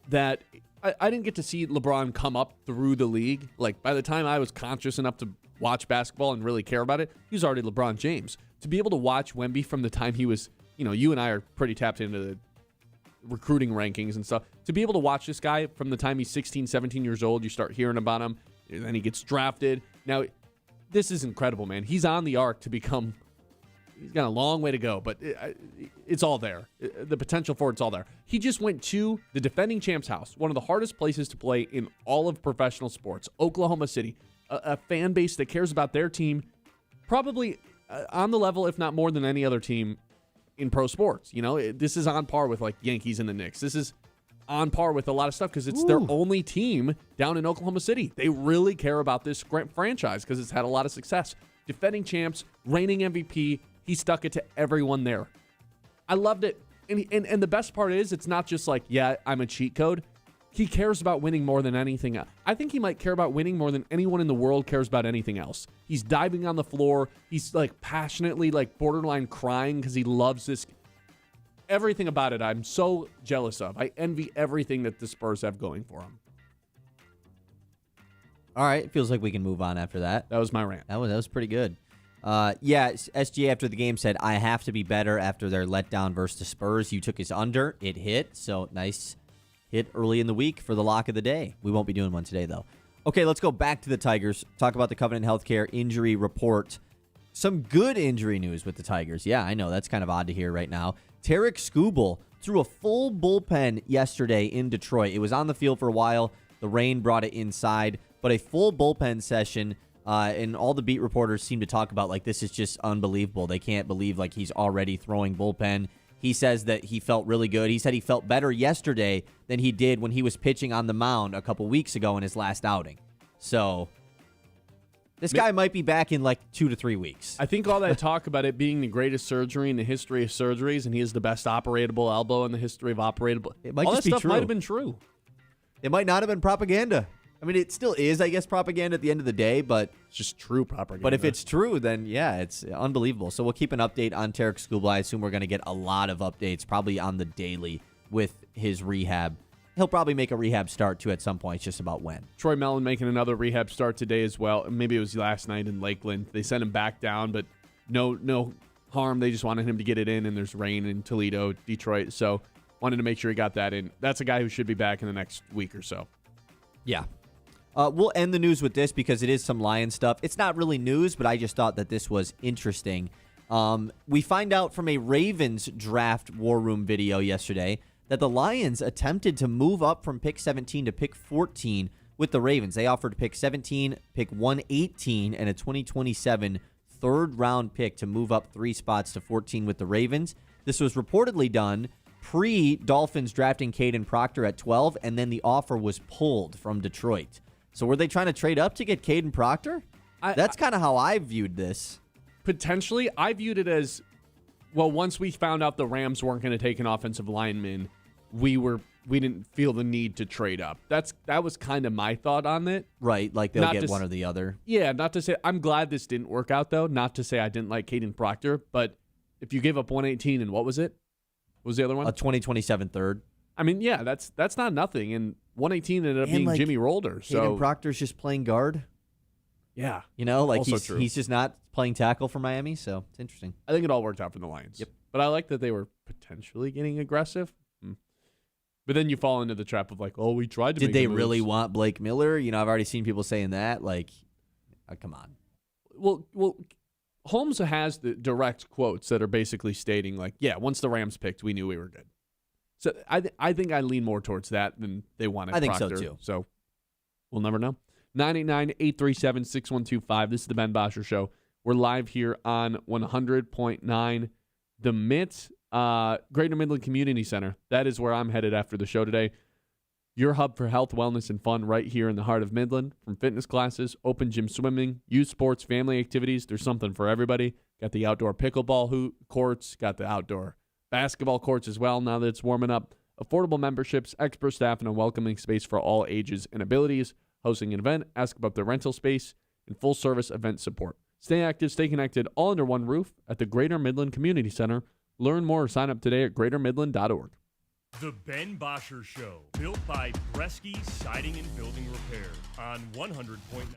that I didn't get to see LeBron come up through the league. Like, by the time I was conscious enough to watch basketball and really care about it, he was already LeBron James. To be able to watch Wemby from the time he was, you and I are pretty tapped into the recruiting rankings and stuff. To be able to watch this guy from the time he's 16, 17 years old, you start hearing about him, and then he gets drafted. Now, this is incredible, man. He's on the arc to become... He's got a long way to go, but it's all there. The potential for it's all there. He just went to the defending champ's house, one of the hardest places to play in all of professional sports, Oklahoma City, a fan base that cares about their team, probably on the level, if not more than any other team in pro sports. This is on par with like Yankees and the Knicks. This is on par with a lot of stuff because it's their only team down in Oklahoma City. They really care about this franchise because it's had a lot of success. Defending champs, reigning MVP. He stuck it to everyone there. I loved it. And the best part is it's not just like, yeah, I'm a cheat code. He cares about winning more than anything else. I think he might care about winning more than anyone in the world cares about anything else. He's diving on the floor. He's like passionately like borderline crying because he loves this. Everything about it I'm so jealous of. I envy everything that the Spurs have going for him. All right. Feels like we can move on after that. That was my rant. That was pretty good. SGA after the game said, I have to be better after their letdown versus the Spurs. You took his under. It hit. So nice hit early in the week for the lock of the day. We won't be doing one today, though. Okay, let's go back to the Tigers. Talk about the Covenant Healthcare injury report. Some good injury news with the Tigers. Yeah, I know. That's kind of odd to hear right now. Tarek Skubal threw a full bullpen yesterday in Detroit. It was on the field for a while. The rain brought it inside. But a full bullpen session. And all the beat reporters seem to talk about, like, this is just unbelievable. They can't believe, like, he's already throwing bullpen. He says that he felt really good. He said he felt better yesterday than he did when he was pitching on the mound a couple weeks ago in his last outing. So, this guy might be back in, like, 2 to 3 weeks. I think all that talk about it being the greatest surgery in the history of surgeries, and he is the best operatable elbow in the history of operatable. It might all just that be stuff true. might have been true. It might not have been propaganda. I mean, it still is, I guess, propaganda at the end of the day, but it's just true propaganda. But if it's true, then, yeah, it's unbelievable. So we'll keep an update on Tarek Skubal. I assume we're going to get a lot of updates, probably on the daily, with his rehab. He'll probably make a rehab start, too, at some point. It's just about when. Troy Mellon making another rehab start today as well. Maybe it was last night in Lakeland. They sent him back down, but no harm. They just wanted him to get it in, and there's rain in Toledo, Detroit. So wanted to make sure he got that in. That's a guy who should be back in the next week or so. Yeah. We'll end the news with this because it is some Lions stuff. It's not really news, but I just thought that this was interesting. We find out from a Ravens draft war room video yesterday that the Lions attempted to move up from pick 17 to pick 14 with the Ravens. They offered pick 17, pick 118, and a 2027 third-round pick to move up 3 spots to 14 with the Ravens. This was reportedly done pre-Dolphins drafting Caden Proctor at 12, and then the offer was pulled from Detroit. So were they trying to trade up to get Caden Proctor? That's kind of how I viewed this. Potentially, I viewed it as, well, once we found out the Rams weren't going to take an offensive lineman, we didn't feel the need to trade up. That was kind of my thought on it. Right, like they'll get one or the other. Yeah, not to say, I'm glad this didn't work out, though. Not to say I didn't like Caden Proctor, but if you gave up 118 and what was it? What was the other one? A 2027 third. I mean, yeah, that's not nothing. And 118 ended up being like, Jimmy Rolder. So Caden Proctor's just playing guard. Yeah. Like also he's just not playing tackle for Miami, so it's interesting. I think it all worked out for the Lions. Yep. But I like that they were potentially getting aggressive. But then you fall into the trap of like, oh, we tried to Did make they moves. really want Blake Miller? I've already seen people saying that. Like, come on. Well, Holmes has the direct quotes that are basically stating like, yeah, once the Rams picked, we knew we were good. So I think I lean more towards that than they wanted. I think Proctor. so, too. So we'll never know. 989-837-6125. This is the Ben Bosscher Show. We're live here on 100.9 The Mitt, Greater Midland Community Center. That is where I'm headed after the show today. Your hub for health, wellness, and fun right here in the heart of Midland. From fitness classes, open gym swimming, youth sports, family activities, there's something for everybody. Got the outdoor pickleball courts, got the outdoor basketball courts as well now that it's warming up. Affordable memberships, expert staff, and a welcoming space for all ages and abilities. hosting an event, ask about their rental space, and full-service event support. Stay active, stay connected, all under one roof at the Greater Midland Community Center. Learn more or sign up today at greatermidland.org. The Ben Bosscher Show, built by Bresky Siding and Building Repair on 100.9.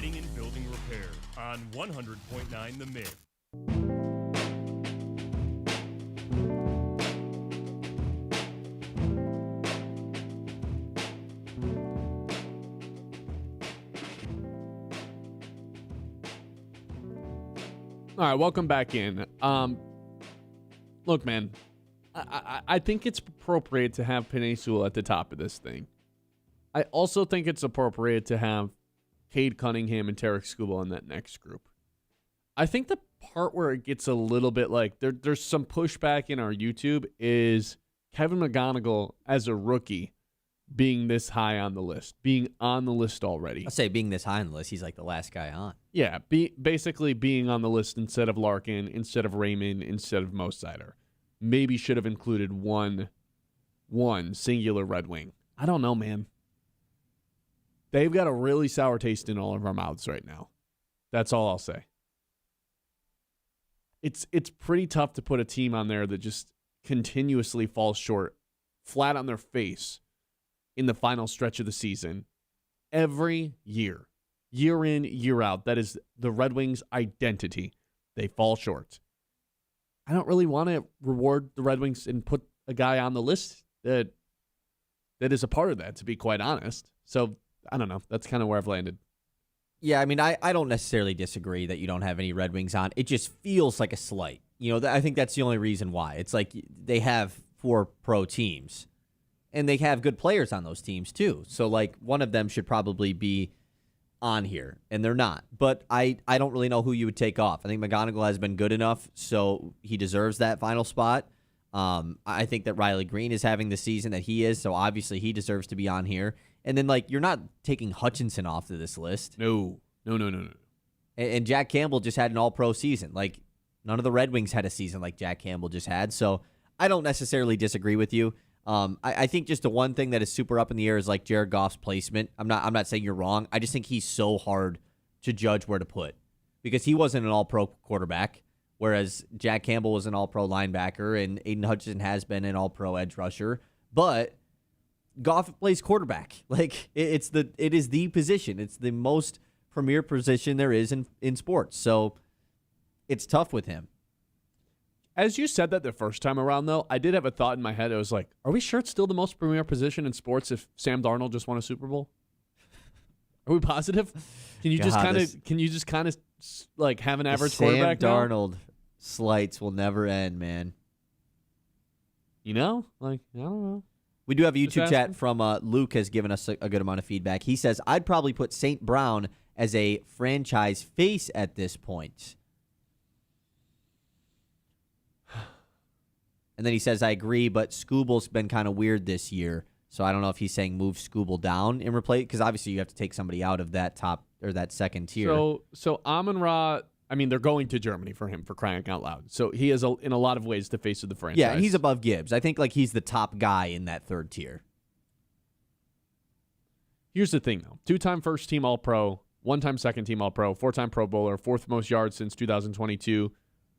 Siding and Building Repair on 100.9 The Mid. All right, welcome back in. Look, man, I think it's appropriate to have Penei Sewell at the top of this thing. I also think it's appropriate to have Cade Cunningham and Tarek Skubal in that next group. I think the part where it gets a little bit like there's some pushback in our YouTube is Kevin McGonigal as a rookie being this high on the list, being on the list already. I'll say being this high on the list, he's like the last guy on. Yeah, basically being on the list instead of Larkin, instead of Raymond, instead of Mo Sider. Maybe should have included one singular Red Wing. I don't know, man. They've got a really sour taste in all of our mouths right now. That's all I'll say. It's pretty tough to put a team on there that just continuously falls short, flat on their face in the final stretch of the season every year. Year in, year out. That is the Red Wings' identity. They fall short. I don't really want to reward the Red Wings and put a guy on the list that is a part of that, to be quite honest. So, I don't know. That's kind of where I've landed. Yeah, I mean, I don't necessarily disagree that you don't have any Red Wings on. It just feels like a slight. You know, I think that's the only reason why. It's like they have 4 pro teams, and they have good players on those teams too. So, like, one of them should probably be on here, and they're not. But I don't really know who you would take off. I think McGonigal has been good enough, so he deserves that final spot. I think that Riley Green is having the season that he is, so obviously he deserves to be on here. And then, like, you're not taking Hutchinson off of this list. No. And Jack Campbell just had an all-pro season. Like, none of the Red Wings had a season like Jack Campbell just had. So I don't necessarily disagree with you. I think just the one thing that is super up in the air is, like, Jared Goff's placement. I'm not saying you're wrong. I just think he's so hard to judge where to put because he wasn't an all-pro quarterback, whereas Jack Campbell was an all-pro linebacker and Aiden Hutchinson has been an all-pro edge rusher. But Goff plays quarterback. Like, it is the position. It's the most premier position there is in sports. So it's tough with him. As you said that the first time around, though, I did have a thought in my head. I was like, are we sure it's still the most premier position in sports if Sam Darnold just won a Super Bowl? Are we positive? Can you just kind of like have an average quarterback now? Sam Darnold slights will never end, man. You know? Like, I don't know. We do have a YouTube chat from Luke has given us a good amount of feedback. He says, I'd probably put St. Brown as a franchise face at this point. And then he says, I agree, but Skubal's been kind of weird this year. So I don't know if he's saying move Skubal down and replace, because obviously you have to take somebody out of that top or that second tier. So Amon-Ra, I mean, they're going to Germany for him, for crying out loud. So he is, in a lot of ways, the face of the franchise. Yeah, and he's above Gibbs. I think like he's the top guy in that third tier. Here's the thing, though. 2-time first-team All-Pro, 1-time second-team All-Pro, 4-time Pro Bowler, 4th most yards since 2022,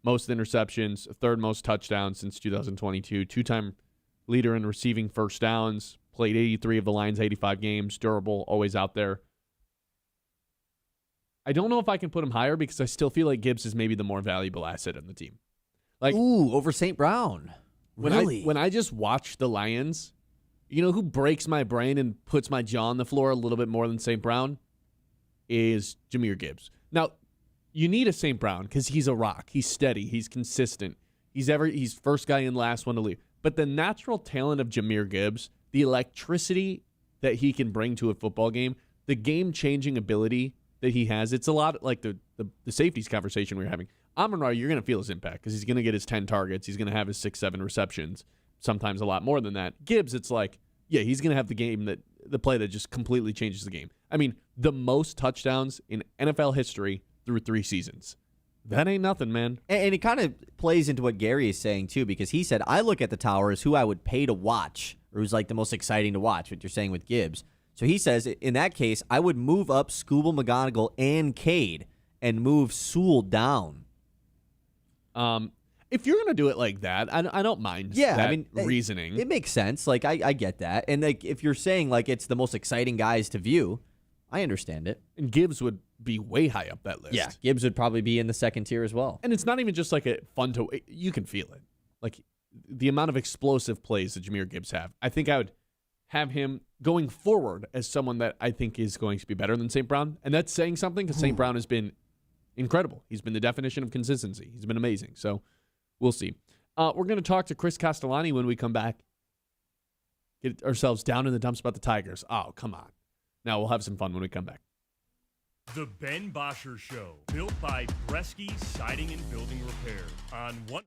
most interceptions, 3rd most touchdowns since 2022, 2-time leader in receiving first downs, played 83 of the Lions' 85 games, durable, always out there. I don't know if I can put him higher because I still feel like Gibbs is maybe the more valuable asset in the team. Like, ooh, over St. Brown. Really? When I just watch the Lions, you know who breaks my brain and puts my jaw on the floor a little bit more than St. Brown is Jahmyr Gibbs. Now, you need a St. Brown because he's a rock. He's steady. He's consistent. He's first guy in, last one to leave. But the natural talent of Jahmyr Gibbs, the electricity that he can bring to a football game, the game-changing ability that he has, it's a lot like the safeties conversation we were having. Amon-Ra, you're going to feel his impact because he's going to get his 10 targets. He's going to have his 6-7 receptions, sometimes a lot more than that. Gibbs, it's like, yeah, he's going to have the play that just completely changes the game. I mean, the most touchdowns in NFL history through 3 seasons. That ain't nothing, man. And it kind of plays into what Gary is saying, too, because he said, I look at the Tower as who I would pay to watch, or who's like the most exciting to watch, what you're saying with Gibbs. So he says, in that case, I would move up Skubal, McGonigal, and Cade and move Sewell down. If you're going to do it like that, I don't mind reasoning. It makes sense. Like, I get that. And like, if you're saying like it's the most exciting guys to view, I understand it. And Gibbs would be way high up that list. Yeah, Gibbs would probably be in the second tier as well. And it's not even just like a fun to – you can feel it. Like the amount of explosive plays that Jahmyr Gibbs have. I think I would have him going forward as someone that I think is going to be better than St. Brown. And that's saying something because St. Brown has been incredible. He's been the definition of consistency. He's been amazing. So we'll see. We're going to talk to Chris Castellani when we come back. Get ourselves down in the dumps about the Tigers. Oh, come on. Now we'll have some fun when we come back. The Ben Bosscher Show, built by Bresky Siding and Building Repair on one.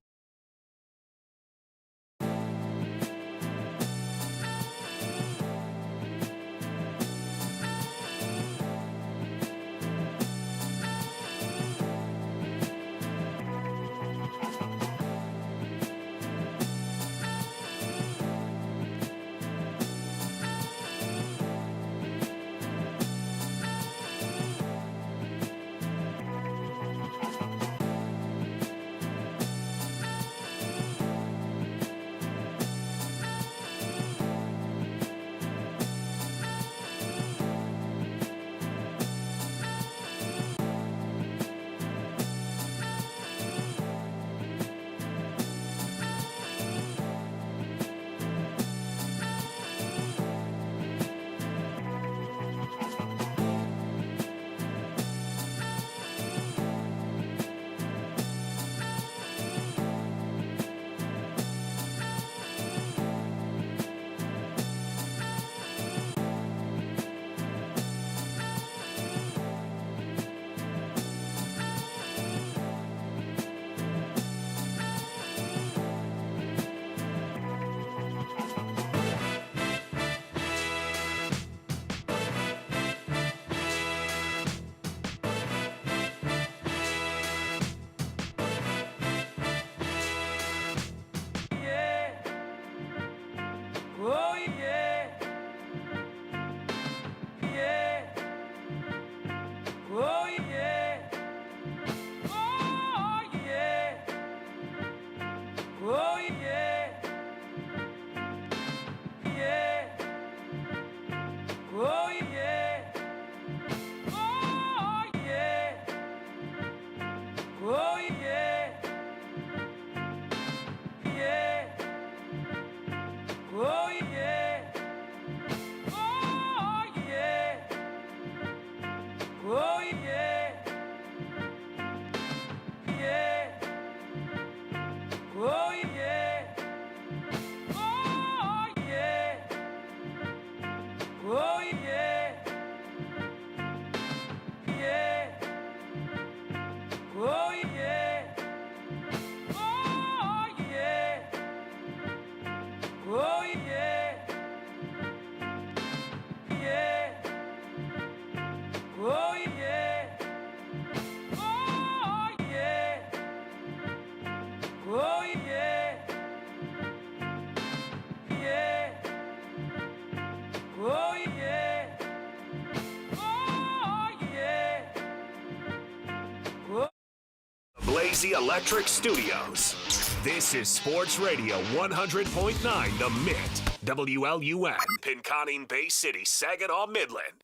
Blazy Electric Studios. This is Sports Radio 100.9 The Mid. WLUN, Pinconning Bay City, Saginaw, Midland.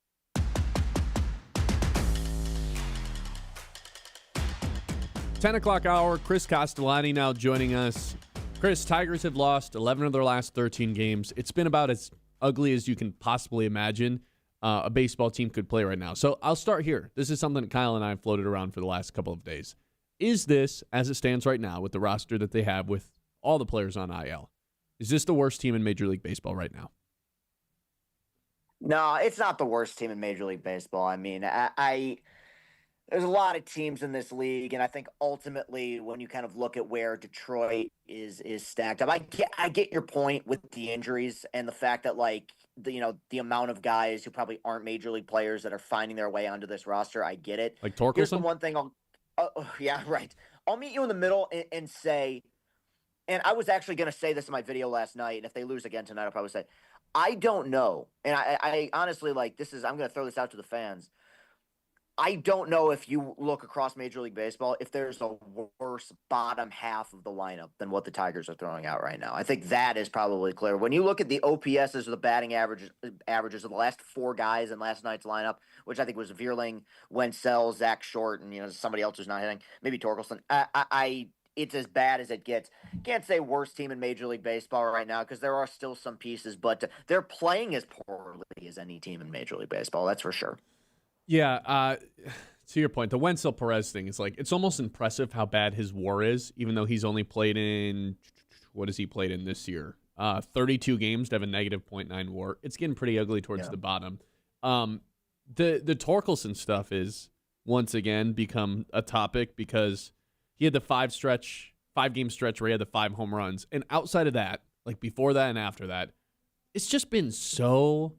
Ten o'clock hour, Chris Castellani now joining us. Chris, Tigers have lost 11 of their last 13 games. It's been about as ugly as you can possibly imagine a baseball team could play right now. So I'll start here. This is something that Kyle and I have floated around for the last couple of days. Is this, as it stands right now, with the roster that they have with all the players on IL, is this the worst team in Major League Baseball right now? No, it's not the worst team in Major League Baseball. I mean, there's a lot of teams in this league, and I think ultimately when you kind of look at where Detroit is stacked up, I get your point with the injuries and the fact that the amount of guys who probably aren't Major League players that are finding their way onto this roster. I get it. Like Torkelson? Here's the one thing yeah, right. I'll meet you in the middle and say, and I was actually going to say this in my video last night, and if they lose again tonight, I'll probably say, I don't know. And I honestly, I'm going to throw this out to the fans. I don't know if you look across Major League Baseball, if there's a worse bottom half of the lineup than what the Tigers are throwing out right now. I think that is probably clear. When you look at the OPSs or the batting averages of the last four guys in last night's lineup, which I think was Vierling, Wenzel, Zach Short, and somebody else who's not hitting, maybe Torkelson. It's as bad as it gets. Can't say worst team in Major League Baseball right now because there are still some pieces, but they're playing as poorly as any team in Major League Baseball. That's for sure. Yeah, to your point, the Wenzel Perez thing is like, it's almost impressive how bad his WAR is, even though he's only played in, what has he played in this year? 32 games to have a negative .9 WAR. It's getting pretty ugly towards the bottom. The Torkelson stuff is once again become a topic because he had the 5-game stretch where he had the 5 home runs. And outside of that, like before that and after that, it's just been so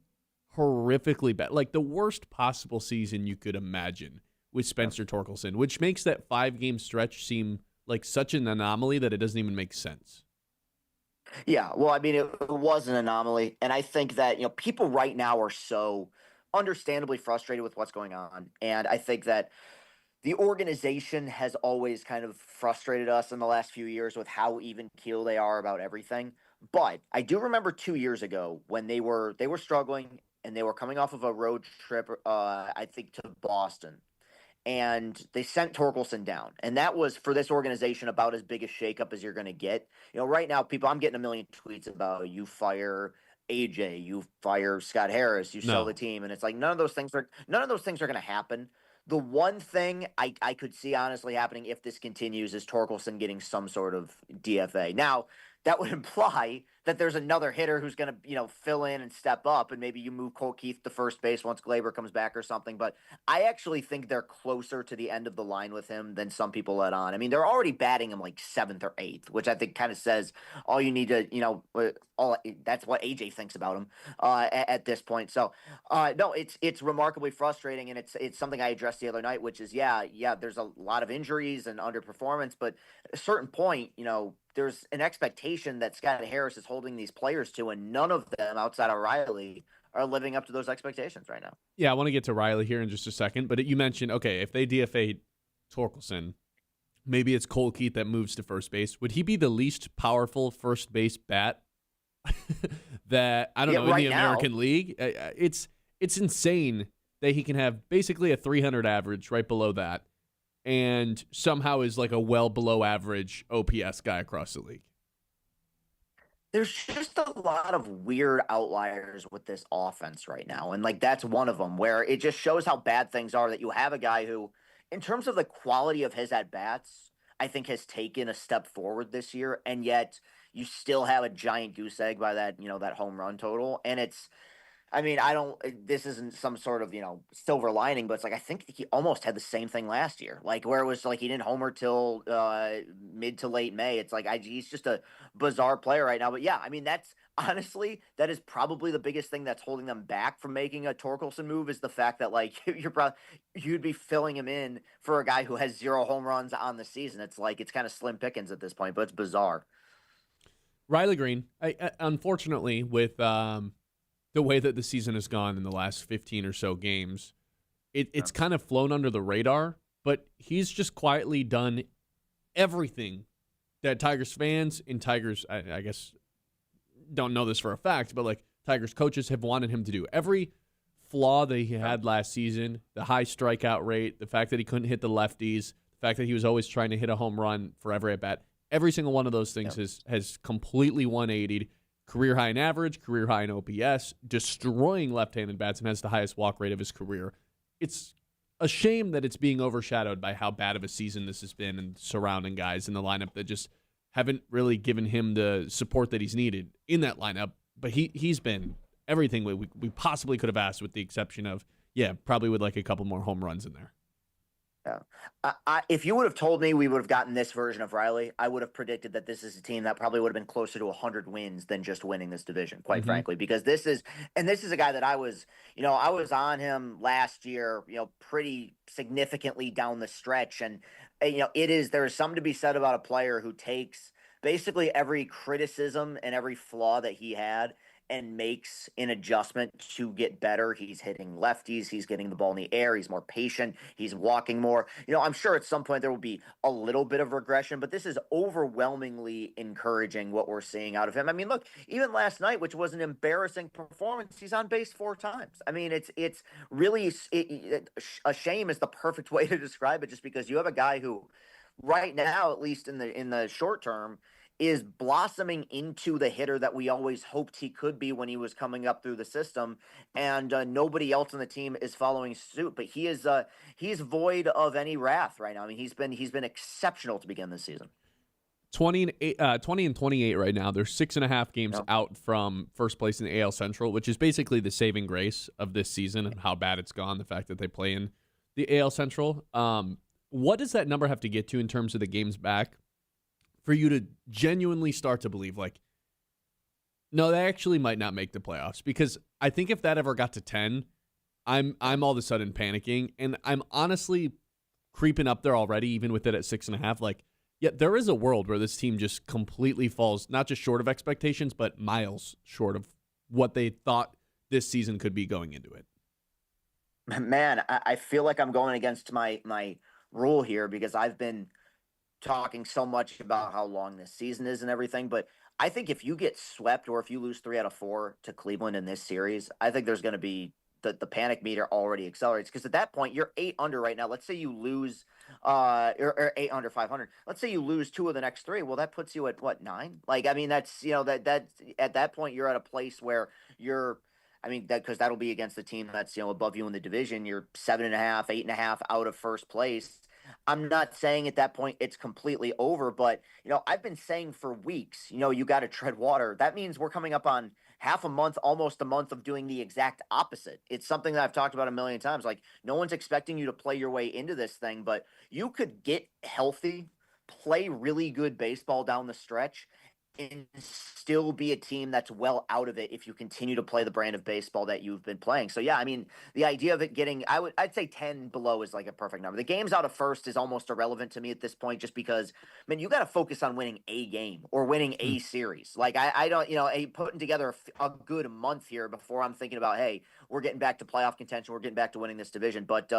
horrifically bad. Like the worst possible season you could imagine with Spencer Torkelson, which makes that 5-game stretch seem like such an anomaly that it doesn't even make sense. Yeah, well, I mean, it was an anomaly, and I think that people right now are so understandably frustrated with what's going on, and I think that the organization has always kind of frustrated us in the last few years with how even keel they are about everything. But I do remember 2 years ago when they were struggling and they were coming off of a road trip, I think to Boston, and they sent Torkelson down. And that was, for this organization, about as big a shakeup as you're going to get. Right now, I'm getting a million tweets about you fire AJ, you fire Scott Harris, you sell the team, and it's like none of those things are going to happen. The one thing I could see honestly happening if this continues is Torkelson getting some sort of DFA. Now, that would imply that there's another hitter who's going to, fill in and step up, and maybe you move Cole Keith to first base once Glaber comes back or something. But I actually think they're closer to the end of the line with him than some people let on. I mean, they're already batting him like 7th or 8th, which I think kind of says all you need to, that's what AJ thinks about him at this point. So, no, it's remarkably frustrating, and it's something I addressed the other night, which is, there's a lot of injuries and underperformance, but at a certain point, there's an expectation that Scott Harris is holding these players to, and none of them outside of Riley are living up to those expectations right now. Yeah, I want to get to Riley here in just a second, but you mentioned, okay, if they DFA Torkelson, maybe it's Cole Keith that moves to first base. Would he be the least powerful first base bat that, I don't know, in the American League? It's insane that he can have basically a 300 average right below that, and somehow is like a well below average OPS guy across the league. There's just a lot of weird outliers with this offense right now. And like, that's one of them where it just shows how bad things are that you have a guy who, in terms of the quality of his at-bats, I think has taken a step forward this year. And yet you still have a giant goose egg by that, that home run total. And this isn't some sort of, silver lining, but it's like, I think he almost had the same thing last year. Like, where it was like he didn't homer till mid to late May. It's like, he's just a bizarre player right now. But yeah, I mean, that is probably the biggest thing that's holding them back from making a Torkelson move, is the fact that like you'd be filling him in for a guy who has 0 home runs on the season. It's like, it's kind of slim pickings at this point, but it's bizarre. Riley Green, unfortunately, with the way that the season has gone in the last 15 or so games, it's kind of flown under the radar, but he's just quietly done everything that Tigers fans and Tigers, I guess, don't know this for a fact, but like Tigers coaches have wanted him to do. Every flaw that he had last season, the high strikeout rate, the fact that he couldn't hit the lefties, the fact that he was always trying to hit a home run for every at-bat, every single one of those things has completely 180'd. Career high in average, career high in OPS, destroying left-handed bats, and has the highest walk rate of his career. It's a shame that it's being overshadowed by how bad of a season this has been and surrounding guys in the lineup that just haven't really given him the support that he's needed in that lineup. But he's been everything we possibly could have asked, with the exception of, probably with like a couple more home runs in there. Yeah. If you would have told me we would have gotten this version of Riley, I would have predicted that this is a team that probably would have been closer to 100 wins than just winning this division, quite frankly, because this is a guy that I was on him last year, pretty significantly down the stretch. And, there is something to be said about a player who takes basically every criticism and every flaw that he had and makes an adjustment to get better. He's hitting lefties. He's getting the ball in the air. He's more patient. He's walking more. I'm sure at some point there will be a little bit of regression, but this is overwhelmingly encouraging what we're seeing out of him. I mean, look, even last night, which was an embarrassing performance, he's on base 4 times. I mean, it's really a shame is the perfect way to describe it, just because you have a guy who right now, at least in the short term, is blossoming into the hitter that we always hoped he could be when he was coming up through the system, and nobody else on the team is following suit. But he's void of any wrath right now. I mean, he's been exceptional to begin this season. 20 and 28 right now. They're 6.5 games out from first place in the AL Central, which is basically the saving grace of this season and how bad it's gone. The fact that they play in the AL Central. What does that number have to get to in terms of the games back for you to genuinely start to believe, like, no, they actually might not make the playoffs? Because I think if that ever got to 10, I'm all of a sudden panicking, and I'm honestly creeping up there already, even with it at 6.5. Like, yeah, there is a world where this team just completely falls, not just short of expectations, but miles short of what they thought this season could be going into it. Man, I feel like I'm going against my rule here because I've been talking so much about how long this season is and everything. But I think if you get swept or if you lose 3 out of 4 to Cleveland in this series, I think there's going to be the panic meter already accelerates, because at that point you're 8 under right now. Let's say you lose or 8 under 500. Let's say you lose 2 of the next 3. Well, that puts you at what, 9? Like, I mean, that's, that at that point you're at a place where you're, I mean, that, because that'll be against the team that's, above you in the division. You're 7.5, 8.5 out of first place. I'm not saying at that point it's completely over, but, I've been saying for weeks, you got to tread water. That means we're coming up on half a month, almost a month of doing the exact opposite. It's something that I've talked about a million times. Like, no one's expecting you to play your way into this thing, but you could get healthy, play really good baseball down the stretch, and still be a team that's well out of it if you continue to play the brand of baseball that you've been playing. So yeah, I mean, the idea of it getting, I'd say 10 below is like a perfect number. The games out of first is almost irrelevant to me at this point, just because, man, you got to focus on winning a game or winning a series. Like, I don't, putting together a good month here before I'm thinking about, hey, we're getting back to playoff contention, we're getting back to winning this division. But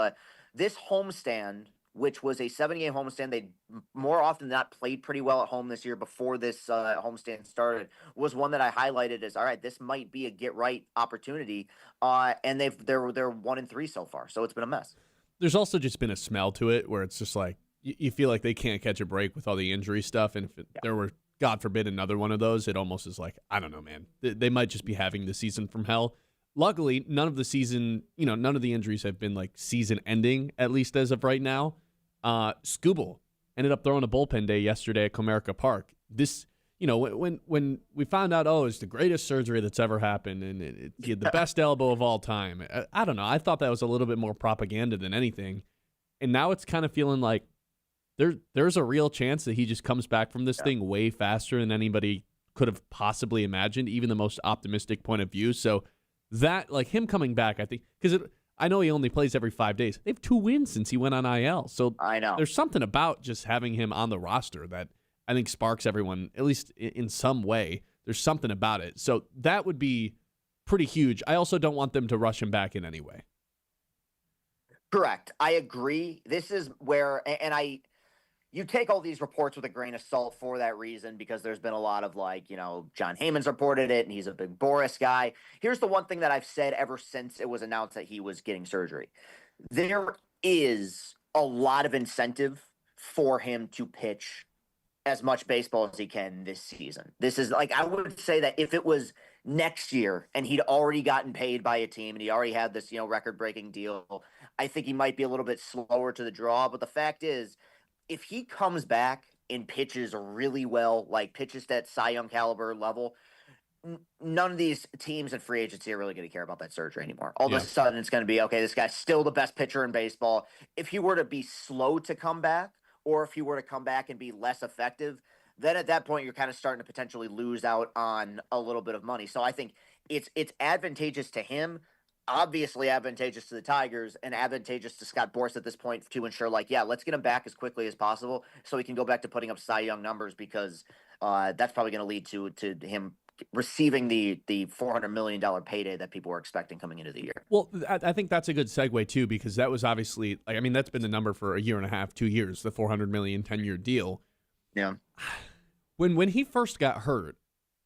this homestand, which was a 7-game homestand, they more often than not played pretty well at home this year before this homestand started, was one that I highlighted as, all right, this might be a get right opportunity. And they're 1-3 so far, so it's been a mess. There's also just been a smell to it where it's just like you feel like they can't catch a break with all the injury stuff, and if there were, God forbid, another one of those, it almost is like, I don't know, man. They might just be having the season from hell. Luckily, none of the injuries have been like season ending, at least as of right now. Skubal ended up throwing a bullpen day yesterday at Comerica Park. This, when we found out, it's the greatest surgery that's ever happened, and he had the best elbow of all time. I don't know. I thought that was a little bit more propaganda than anything. And now it's kind of feeling like there's a real chance that he just comes back from this thing way faster than anybody could have possibly imagined, even the most optimistic point of view. So that, like, him coming back, I think, because I know he only plays every 5 days. They have 2 wins since he went on IL. So I know there's something about just having him on the roster that I think sparks everyone, at least in some way. There's something about it. So that would be pretty huge. I also don't want them to rush him back in any way. Correct. I agree. This is where, you take all these reports with a grain of salt for that reason, because there's been a lot of John Heyman's reported it, and he's a big Boris guy. Here's the one thing that I've said ever since it was announced that he was getting surgery. There is a lot of incentive for him to pitch as much baseball as he can this season. This is I would say that if it was next year and he'd already gotten paid by a team and he already had this, record-breaking deal, I think he might be a little bit slower to the draw. But the fact is, if he comes back and pitches really well, like pitches that Cy Young caliber level, none of these teams in free agency are really going to care about that surgery anymore. All of a sudden, it's going to be, okay, this guy's still the best pitcher in baseball. If he were to be slow to come back, or if he were to come back and be less effective, then at that point, you're kind of starting to potentially lose out on a little bit of money. So I think it's advantageous to him, obviously advantageous to the Tigers, and advantageous to Scott Boras at this point to ensure, let's get him back as quickly as possible so he can go back to putting up Cy Young numbers, because that's probably going to lead to him receiving the $400 million payday that people were expecting coming into the year. Well, I think that's a good segue too, because that was obviously, that's been the number for a year and a half, 2 years, the $400 million 10-year deal. Yeah. When he first got hurt,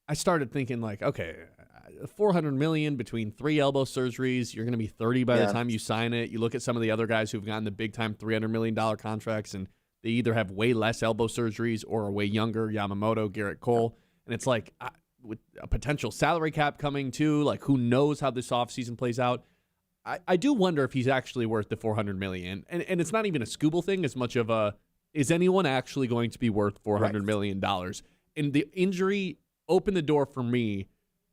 I started thinking okay, $400 million between 3 elbow surgeries, you're going to be 30 by the time you sign it. You look at some of the other guys who've gotten the big time $300 million contracts, and They either have way less elbow surgeries or are way younger, Yamamoto, Garrett Cole. And it's like, with a potential salary cap coming too, like who knows how this offseason plays out. I do wonder if he's actually worth the $400 million. And it's not even a Scooble thing as much of a, is anyone actually going to be worth $400 million? And the injury opened the door for me,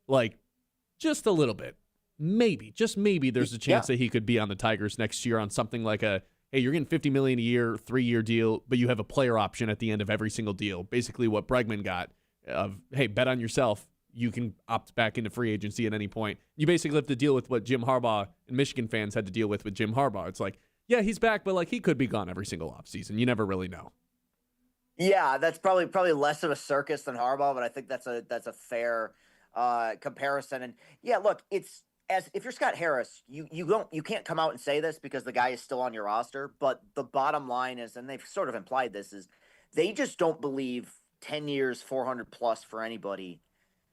like, just a little bit. Maybe, just maybe there's a chance that he could be on the Tigers next year on something like hey, you're getting $50 million a year, 3-year deal, but you have a player option at the end of every single deal. Basically what Bregman got of, hey, bet on yourself. You can opt back into free agency at any point. You basically have to deal with what Jim Harbaugh and Michigan fans had to deal with Jim Harbaugh. It's like, yeah, he's back, but like he could be gone every single offseason. You never really know. Yeah, that's probably less of a circus than Harbaugh, but I think that's a fair comparison. And yeah, look, it's as if you're Scott Harris, you can't come out and say this because the guy is still on your roster. But the bottom line is, and they've sort of implied this, is they just don't believe 10 years, 400 plus for anybody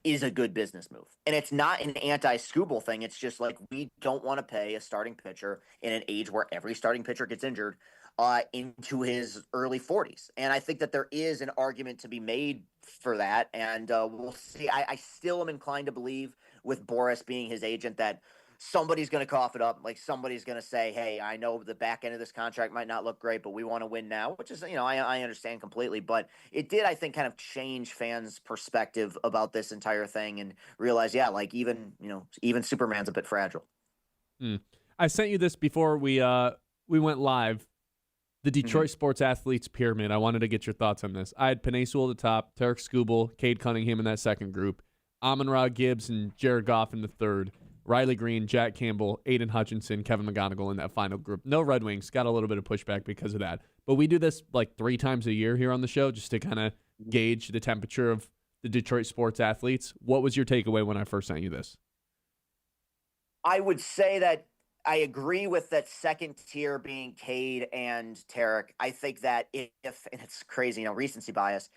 is a good business move. And it's not an anti-Scooble thing. It's just like, we don't want to pay a starting pitcher in an age where every starting pitcher gets injured into his early 40s. And I think that there is an argument to be made for that. And we'll see. I still am inclined to believe, with Boris being his agent, that somebody's going to cough it up. Like, somebody's going to say, hey, I know the back end of this contract might not look great, but we want to win now, which is, I understand completely. But it did, I think, kind of change fans' perspective about this entire thing and realize, yeah, like even Superman's a bit fragile. I sent you this before we went live. The Detroit Sports Athletes Pyramid. I wanted to get your thoughts on this. I had Penei Sewell at the top, Tarek Skubal, Cade Cunningham in that second group, Amon-Ra Gibbs and Jared Goff in the third, Riley Green, Jack Campbell, Aiden Hutchinson, Kevin McGonigal in that final group. No Red Wings. Got a little bit of pushback because of that. But we do this like 3 times a year here on the show just to kind of gauge the temperature of the Detroit sports athletes. What was your takeaway when I first sent you this? I would say that I agree with that second tier being Cade and Tarek. I think that if and it's crazy, recency bias,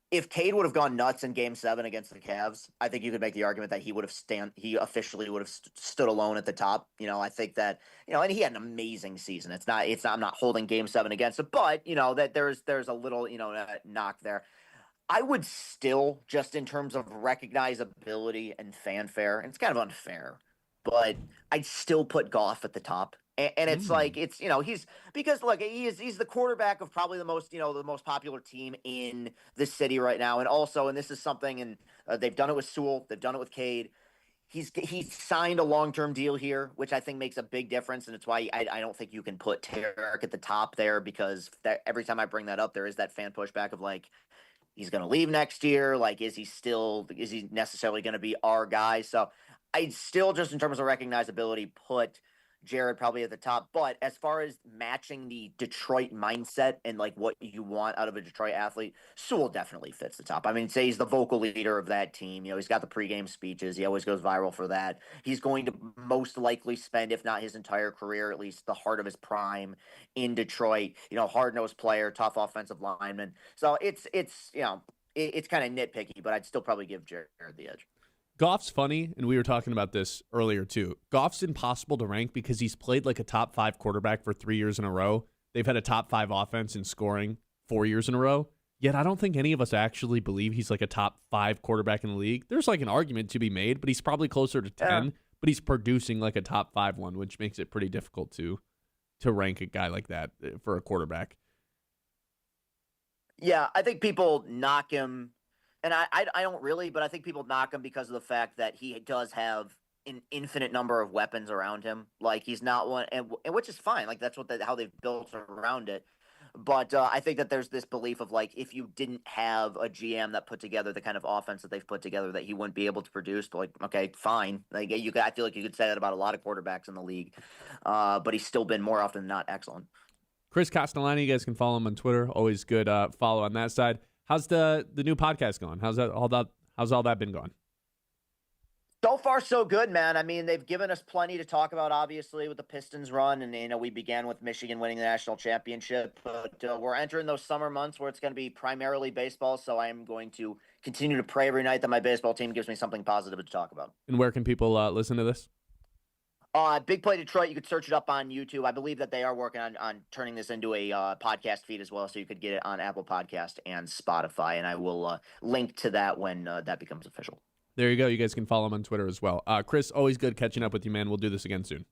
if Cade would have gone nuts in Game 7 against the Cavs, I think you could make the argument that he officially would have stood alone at the top. I think that, and he had an amazing season. I'm not holding Game 7 against it, but, that there's a little, knock there. I would still, just in terms of recognizability and fanfare, and it's kind of unfair, but I'd still put Goff at the top. And it's like, he's because look, he's the quarterback of probably the most popular team in the city right now. And also, and this is something, and they've done it with Sewell, they've done it with Cade. He's signed a long-term deal here, which I think makes a big difference. And it's why I don't think you can put Tarek at the top there, because every time I bring that up, there is that fan pushback of like, he's going to leave next year. Like, is he necessarily going to be our guy? So I'd still, just in terms of recognizability, put Jared probably at the top. But as far as matching the Detroit mindset and like what you want out of a Detroit athlete, Sewell definitely fits the top. I mean, say he's the vocal leader of that team. He's got the pregame speeches. He always goes viral for that. He's going to most likely spend, if not his entire career, at least the heart of his prime in Detroit. Hard-nosed player, tough offensive lineman. So it's kind of nitpicky, but I'd still probably give Jared the edge. Goff's funny, and we were talking about this earlier too. Goff's impossible to rank because he's played like a top 5 quarterback for 3 years in a row. They've had a top 5 offense in scoring 4 years in a row. Yet I don't think any of us actually believe he's like a top 5 quarterback in the league. There's like an argument to be made, but he's probably closer to 10. But he's producing like a top 5 one, which makes it pretty difficult to rank a guy like that for a quarterback. Yeah, I think people knock him. And I don't really, but I think people knock him because of the fact that he does have an infinite number of weapons around him. Like, he's not one, and which is fine. Like, that's how they've built around it. But I think that there's this belief of like, if you didn't have a GM that put together the kind of offense that they've put together, that he wouldn't be able to produce. But like, okay, fine. Like, I feel like you could say that about a lot of quarterbacks in the league. But he's still been more often than not excellent. Chris Castellani, you guys can follow him on Twitter. Always good follow on that side. How's the new podcast going? How's all that been going? So far, so good, man. I mean, they've given us plenty to talk about, obviously, with the Pistons run. And, we began with Michigan winning the national championship. But we're entering those summer months where it's going to be primarily baseball. So I am going to continue to pray every night that my baseball team gives me something positive to talk about. And where can people listen to this? Big Play Detroit, you could search it up on YouTube. I believe that they are working on turning this into a podcast feed as well, so you could get it on Apple Podcast and Spotify, and I will link to that when that becomes official. There you go. You guys can follow him on Twitter as well. Chris, always good catching up with you, man. We'll do this again soon.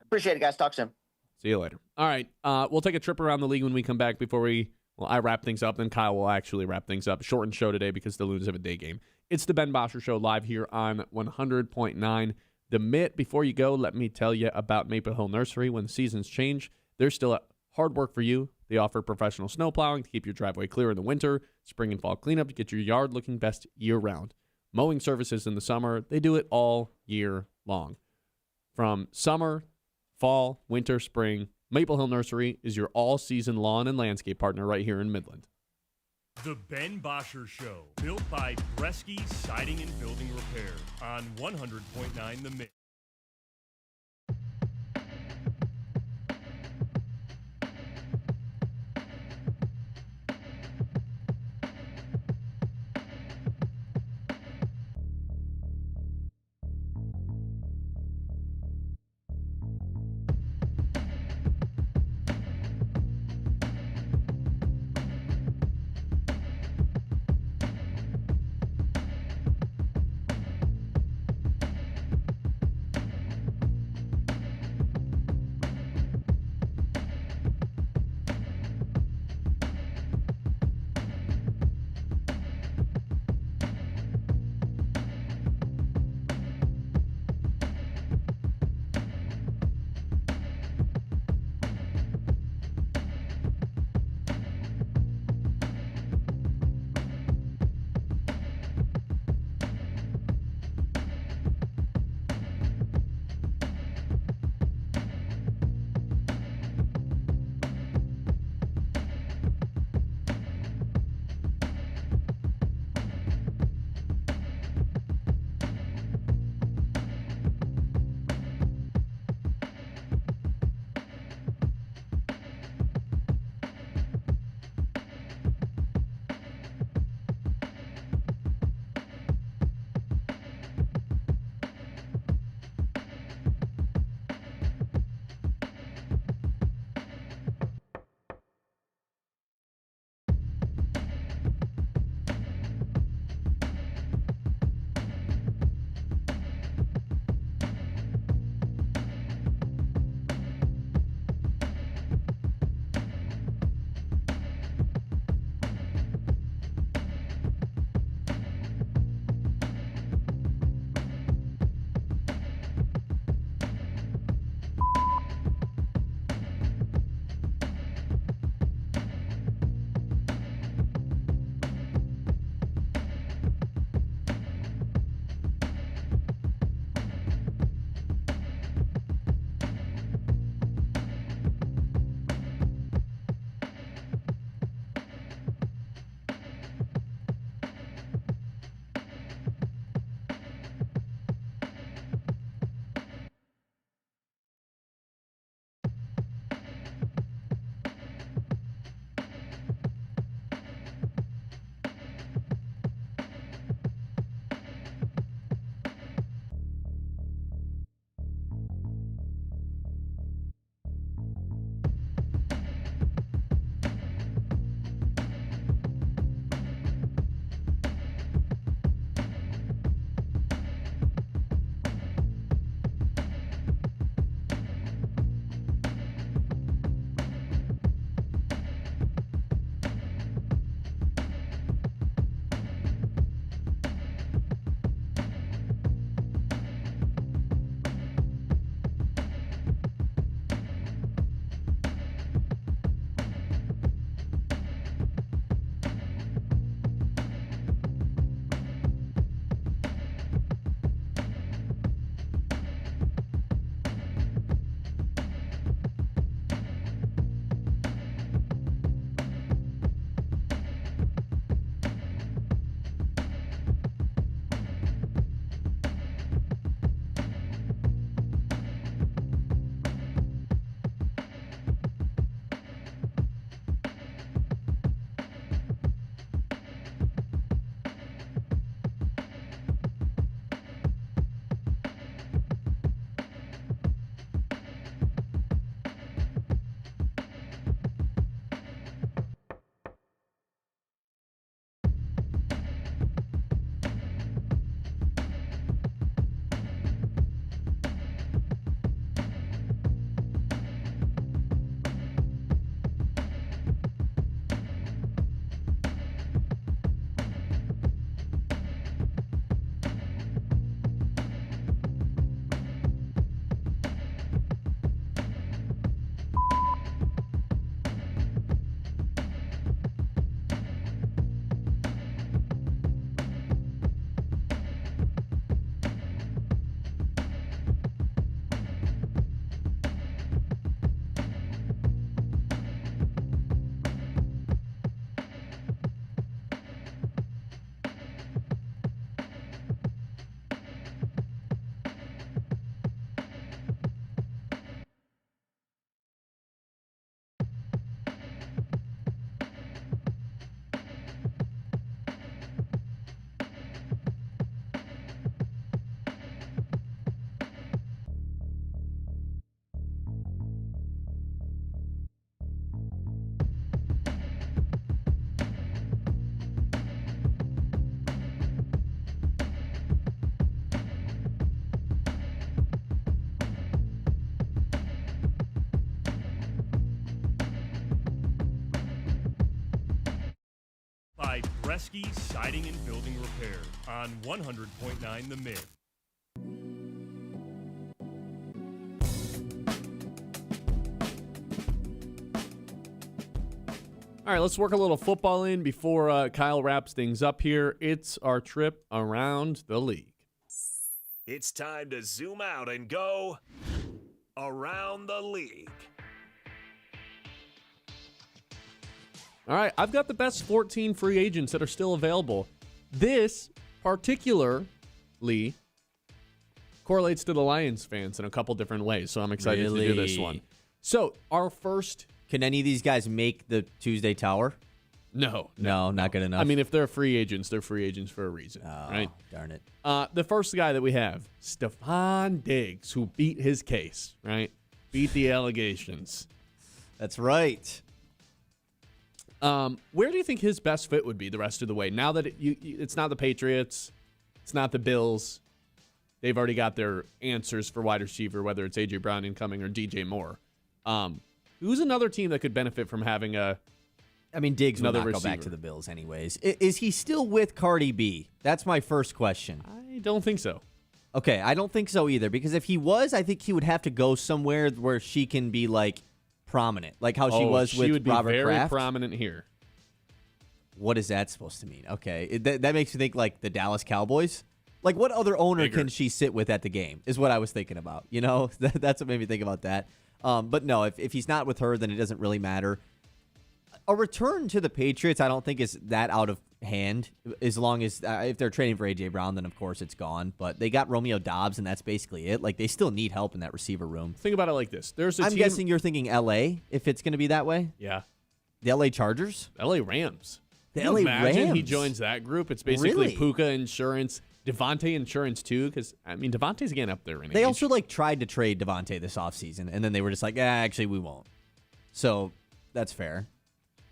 Appreciate it, guys. Talk soon. See you later. All right. We'll take a trip around the league when we come back I wrap things up, then Kyle will actually wrap things up. Shortened show today because the Loons have a day game. It's the Ben Bosscher Show live here on 100.9 The Mitt. Before you go, let me tell you about Maple Hill Nursery. When the seasons change, they're still at hard work for you. They offer professional snow plowing to keep your driveway clear in the winter, spring and fall cleanup to get your yard looking best year-round, mowing services in the summer. They do it all year long. From summer, fall, winter, spring, Maple Hill Nursery is your all-season lawn and landscape partner right here in Midland. The Ben Bosscher Show, built by Bresky Siding and Building Repair on 100.9 The Mix. Bresky Siding and Building Repair on 100.9 The Mid. All right, let's work a little football in before Kyle wraps things up here. It's our trip around the league. It's time to zoom out and go around the league. All right, I've got the best 14 free agents that are still available. This particularly correlates to the Lions fans in a couple different ways, so I'm excited to do this one. So our first... Can any of these guys make the Tuesday Tower? No, not good enough. I mean, if they're free agents for a reason, right? Darn it. The first guy that we have, Stephon Diggs, who beat his case, right? Beat the allegations. That's right. Where do you think his best fit would be the rest of the way? Now that it's not the Patriots, it's not the Bills. They've already got their answers for wide receiver, whether it's A.J. Brown incoming or DJ Moore. Who's another team that could benefit from having Diggs will not receiver. go back to the Bills anyways. Is he still with Cardi B? That's my first question. I don't think so. Okay, I don't think so either, because if he was, I think he would have to go somewhere where she can be, like, prominent, like how she was with would be Robert very Kraft. prominent here. What is that supposed to mean? Okay, that makes me think, like, the Dallas Cowboys. Like, what other owner can she sit with at the game is what I was thinking about. You know, that's what made me think about that. But no, if he's not with her, then it doesn't really matter. A return to the Patriots, I don't think is that out of hand. As long as if they're trading for A.J. Brown, then of course it's gone. But they got Romeo Doubs, and that's basically it. Like, they still need help in that receiver room. Think about it like this: I'm guessing you're thinking L.A. if it's going to be that way. Yeah, the L.A. Chargers, L.A. Rams. The Can you L.A. imagine Rams. he joins that group? It's basically Really? Puka Insurance, Devontae Insurance too. Because Devontae's getting up there in age. They also tried to trade Devontae this offseason, and then they were just like, actually we won't. So that's fair.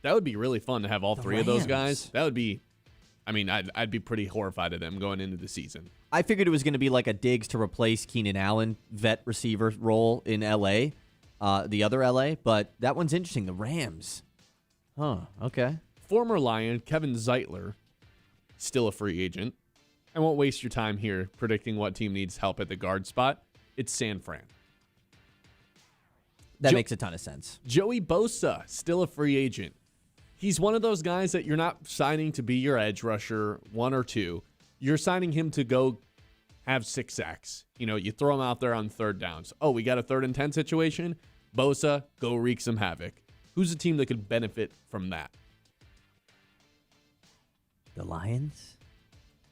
That would be really fun to have all three of those Rams. guys. That would be, I'd be pretty horrified of them going into the season. I figured it was going to be like a Diggs to replace Keenan Allen vet receiver role in L.A., the other L.A., but that one's interesting. The Rams. Huh, okay. Former Lion Kevin Zeitler, still a free agent. I won't waste your time here predicting what team needs help at the guard spot. It's San Fran. That makes a ton of sense. Joey Bosa, still a free agent. He's one of those guys that you're not signing to be your edge rusher, 1 or 2. You're signing him to go have 6 sacks. You throw him out there on third downs. Oh, we got a 3rd and 10 situation? Bosa, go wreak some havoc. Who's a team that could benefit from that? The Lions?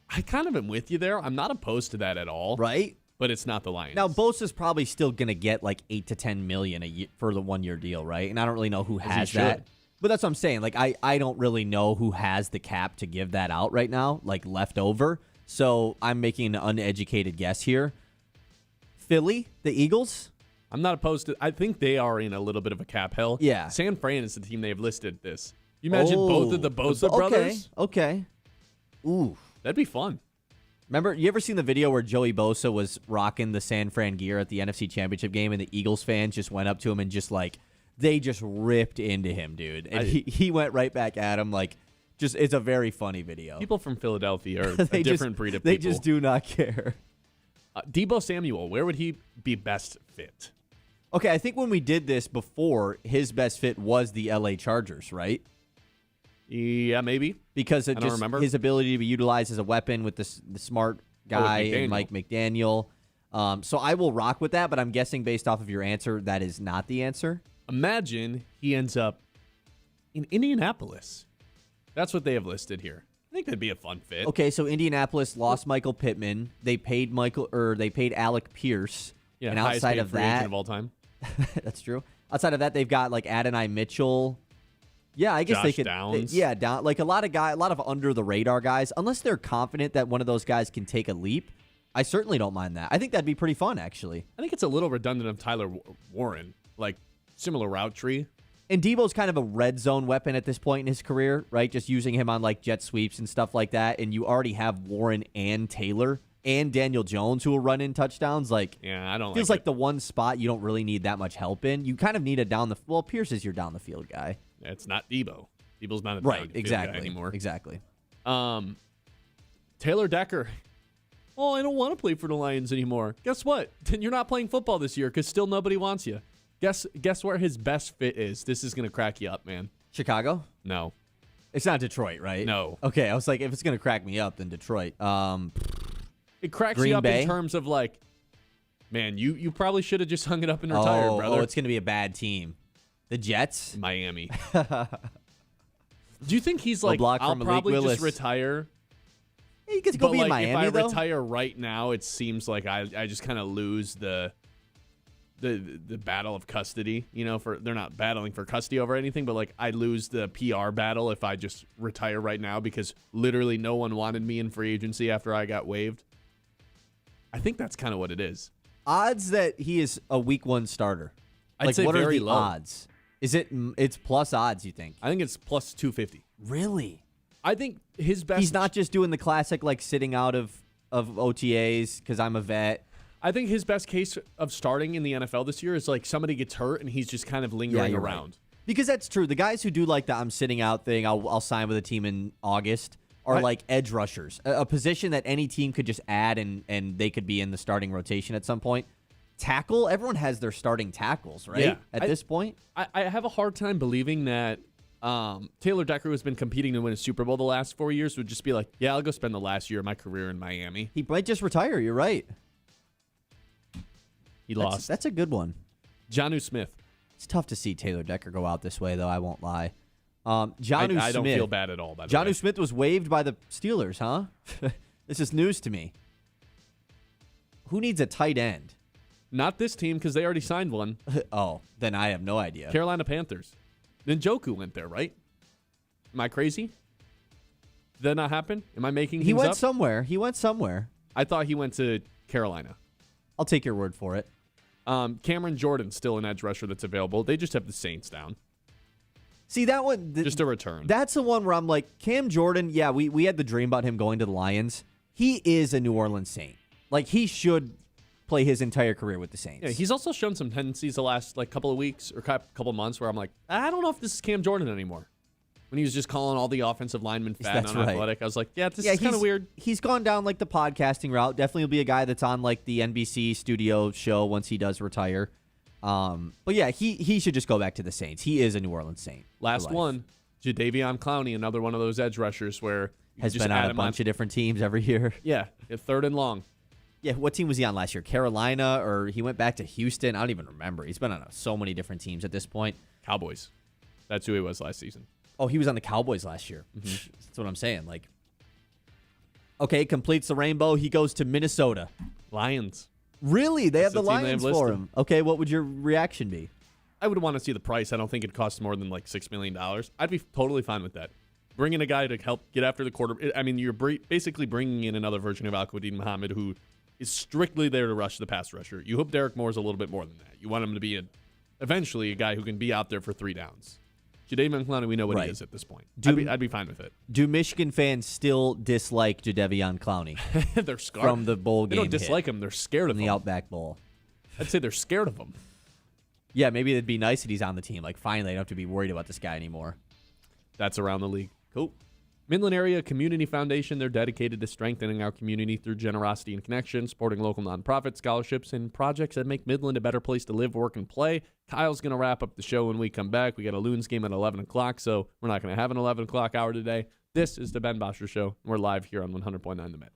I kind of am with you there. I'm not opposed to that at all. Right? But it's not the Lions. Now, Bosa's probably still going to get like $8 to $10 million a year for the 1-year deal, right? And I don't really know who has that. But that's what I'm saying. Like, I don't really know who has the cap to give that out right now, like left over. So I'm making an uneducated guess here. Philly, the Eagles? I'm not opposed to. I think they are in a little bit of a cap hell. Yeah. San Fran is the team they have listed this. You imagine both of the Bosa brothers? Okay. Ooh. That'd be fun. Remember, you ever seen the video where Joey Bosa was rocking the San Fran gear at the NFC Championship game, and the Eagles fans just went up to him and just like, they just ripped into him, dude. And he went right back at him like, just, it's a very funny video. People from Philadelphia are a different breed of people. They just do not care. Debo Samuel, where would he be best fit? Okay, I think when we did this before, his best fit was the LA Chargers, right? Yeah, maybe. Because of just his ability to be utilized as a weapon with the smart guy and Mike McDaniel. So I will rock with that, but I'm guessing based off of your answer, that is not the answer. Imagine he ends up in Indianapolis. That's what they have listed here. I think that'd be a fun fit. Okay, so Indianapolis lost Michael Pittman. They paid Alec Pierce. Yeah, and outside of that, of all time. That's true. Outside of that, they've got like Adonai Mitchell. Yeah, I guess Josh they could. Downs. Like a lot of under the radar guys. Unless they're confident that one of those guys can take a leap, I certainly don't mind that. I think that'd be pretty fun, actually. I think it's a little redundant of Tyler Warren, like similar route tree. And Debo's kind of a red zone weapon at this point in his career, right? Just using him on like jet sweeps and stuff like that. And you already have Warren and Taylor and Daniel Jones who will run in touchdowns. Like, yeah, I don't. Feels like the one spot you don't really need that much help in. You kind of need a Pierce is your down the field guy. It's not Debo. Debo's not a right. Exactly. Guy anymore. Exactly. Taylor Decker. Oh, I don't want to play for the Lions anymore. Guess what? Then you're not playing football this year because still nobody wants you. Guess where his best fit is? This is going to crack you up, man. Chicago? No. It's not Detroit, right? No. Okay, I was like, if it's going to crack me up, then Detroit. It cracks Green you up Bay? in terms of like, man, you probably should have just hung it up and retired, brother. Oh, it's going to be a bad team. The Jets? Miami. Do you think he's like, block I'll from Malik probably Willis. just retire? You get to go But be like, in Miami, if I though. retire right now, it seems like I just kind of lose the battle of custody. You know, they're not battling for custody over anything, but like I lose the PR battle if I just retire right now because literally no one wanted me in free agency after I got waived. I think that's kind of what it is. Odds that he is a week 1 starter. I'd say what very are the low. odds? It's plus odds, you think? I think it's plus 250. Really? I think his best. He's not just doing the classic like sitting out of OTAs because I'm a vet. I think his best case of starting in the NFL this year is like somebody gets hurt and he's just kind of lingering you're around. right. Because that's true. The guys who do like the I'm sitting out thing, I'll sign with a team in August, are like edge rushers, a position that any team could just add and they could be in the starting rotation at some point. Tackle, everyone has their starting tackles, right? Yeah. At this point. I have a hard time believing that Taylor Decker, who's been competing to win a Super Bowl the last 4 years, would just be like, yeah, I'll go spend the last year of my career in Miami. He might just retire. You're right. He lost. That's a good one. Jonnu Smith. It's tough to see Taylor Decker go out this way, though. I won't lie. Jonnu Smith. I don't feel bad at all, by the way. Jonnu Smith was waived by the Steelers, huh? This is news to me. Who needs a tight end? Not this team because they already signed one. Oh, then I have no idea. Carolina Panthers. Njoku went there, right? Am I crazy? Did that not happen? Am I making things up? He went somewhere. I thought he went to Carolina. I'll take your word for it. Cameron Jordan's still an edge rusher that's available. They just have the Saints down. See, that one... Just a return. That's the one where I'm like, Cam Jordan, yeah, we had the dream about him going to the Lions. He is a New Orleans Saint. Like, he should play his entire career with the Saints. Yeah, he's also shown some tendencies the last couple of weeks or couple of months where I'm like, I don't know if this is Cam Jordan anymore. When he was just calling all the offensive linemen fat and unathletic, I was like, yeah, this is kind of weird. He's gone down like the podcasting route. Definitely will be a guy that's on like the NBC studio show once he does retire. But yeah, he should just go back to the Saints. He is a New Orleans Saint. Last one, Jadeveon Clowney, another one of those edge rushers where has been on a bunch of different teams every year. Yeah, third and long. Yeah, what team was he on last year? Carolina, or he went back to Houston? I don't even remember. He's been on so many different teams at this point. Cowboys. That's who he was last season. Oh, he was on the Cowboys last year. Mm-hmm. That's what I'm saying. Like, okay, completes the rainbow. He goes to Minnesota. Lions. Really? They have the the team they Lions have for listed. him. Okay, what would your reaction be? I would want to see the price. I don't think it costs more than like $6 million. I'd be totally fine with that. Bringing a guy to help get after the quarter. I mean, you're basically bringing in another version of Al-Quadin Muhammad who is strictly there to rush the pass rusher. You hope Derek Moore's a little bit more than that. You want him to be eventually a guy who can be out there for 3 downs. Jadeveon Clowney, we know what he is at this point. I'd be fine with it. Do Michigan fans still dislike Jadeveon Clowney? They're scared from the bowl game. They don't dislike him. They're scared of him. The Outback Bowl. I'd say they're scared of him. Yeah, maybe it'd be nice that he's on the team. Like, finally, I don't have to be worried about this guy anymore. That's around the league. Cool. Midland Area Community Foundation, they're dedicated to strengthening our community through generosity and connection, supporting local nonprofit scholarships, and projects that make Midland a better place to live, work, and play. Kyle's going to wrap up the show when we come back. We got a Loons game at 11 o'clock, so we're not going to have an 11 o'clock hour today. This is the Ben Bosscher Show. We're live here on 100.9 The Met.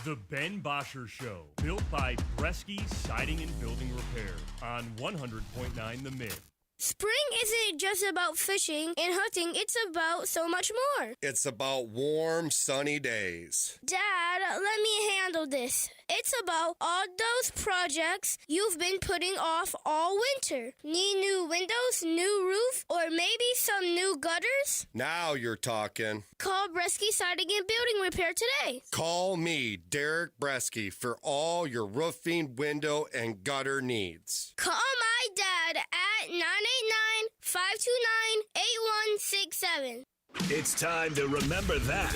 The Ben Bosscher Show, built by Bresky Siding and Building Repair on 100.9 The Mid. Spring isn't just about fishing and hunting, it's about so much more. It's about warm, sunny days. Dad, let me handle this. It's about all those projects you've been putting off all winter. Need new windows, new roof, or maybe some new gutters? Now you're talking. Call Bresky Siding and Building Repair today. Call me, Derek Bresky, for all your roofing, window, and gutter needs. Call my dad at 989-529-8167. It's time to remember that.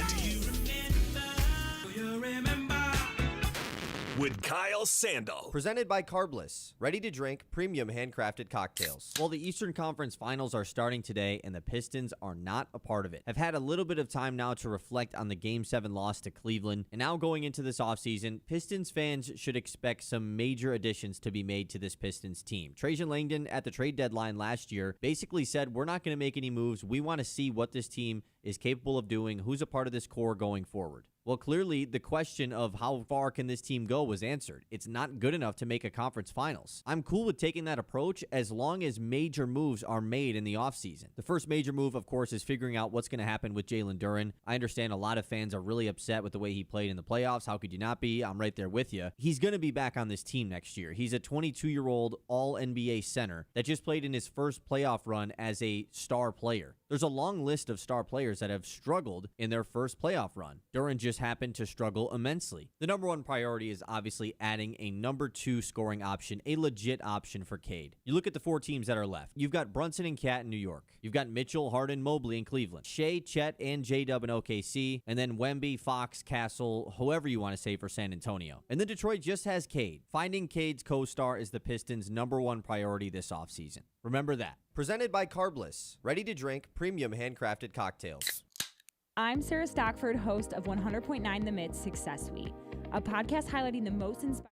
with Kyle Sandel. Presented by Carbless, ready-to-drink, premium handcrafted cocktails. Well, the Eastern Conference Finals are starting today, and the Pistons are not a part of it. I've had a little bit of time now to reflect on the Game 7 loss to Cleveland, and now going into this offseason, Pistons fans should expect some major additions to be made to this Pistons team. Trajan Langdon at the trade deadline last year basically said, we're not going to make any moves. We want to see what this team is capable of doing, who's a part of this core going forward. Well, clearly, the question of how far can this team go was answered. It's not good enough to make a conference finals. I'm cool with taking that approach as long as major moves are made in the offseason. The first major move, of course, is figuring out what's going to happen with Jalen Duren. I understand a lot of fans are really upset with the way he played in the playoffs. How could you not be? I'm right there with you. He's going to be back on this team next year. He's a 22-year-old All-NBA center that just played in his first playoff run as a star player. There's a long list of star players that have struggled in their first playoff run. Duren just happened to struggle immensely. The number one priority is obviously adding a number 2 scoring option, a legit option for Cade. You look at the 4 teams that are left. You've got Brunson and Cat in New York. You've got Mitchell, Harden, Mobley in Cleveland. Shea, Chet, and J-Dub in OKC. And then Wemby, Fox, Castle, whoever you want to say for San Antonio. And then Detroit just has Cade. Finding Cade's co-star is the Pistons' number 1 priority this offseason. Remember that. Presented by Carbless, ready-to-drink, premium handcrafted cocktails. I'm Sarah Stockford, host of 100.9 The Mid's Success Suite, a podcast highlighting the most inspiring.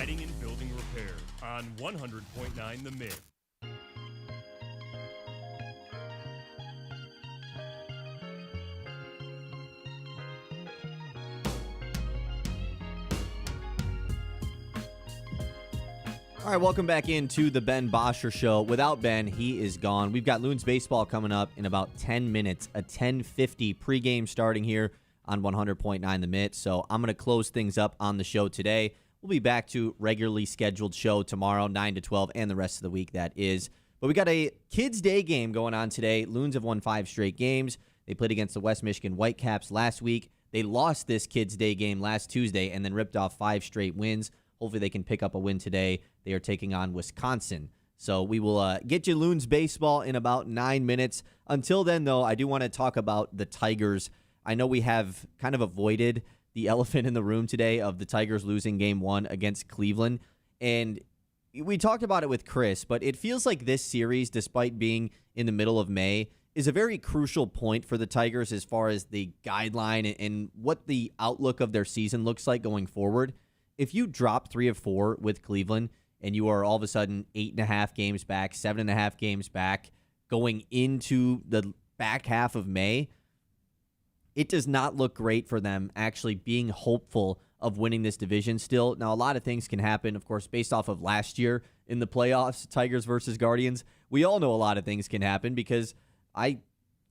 Siding and Building Repair on 100.9 The Mid. All right, welcome back into the Ben Bosscher Show. Without Ben, he is gone. We've got Loons baseball coming up in about 10 minutes, a 10:50 pregame starting here on 100.9 The Mid. So I'm going to close things up on the show today. We'll be back to regularly scheduled show tomorrow, 9 to 12, and the rest of the week, that is. But we got a Kids Day game going on today. Loons have won 5 straight games. They played against the West Michigan Whitecaps last week. They lost this Kids Day game last Tuesday and then ripped off 5 straight wins. Hopefully they can pick up a win today. They are taking on Wisconsin. So we will get you Loons baseball in about 9 minutes. Until then, though, I do want to talk about the Tigers. I know we have kind of avoided the elephant in the room today of the Tigers losing Game 1 against Cleveland. And we talked about it with Chris, but it feels like this series, despite being in the middle of May, is a very crucial point for the Tigers as far as the guideline and what the outlook of their season looks like going forward. If you drop 3 of 4 with Cleveland and you are all of a sudden 8.5 games back, 7.5 games back, going into the back half of May, it does not look great for them actually being hopeful of winning this division still. Now, a lot of things can happen, of course, based off of last year in the playoffs, Tigers versus Guardians. We all know a lot of things can happen because I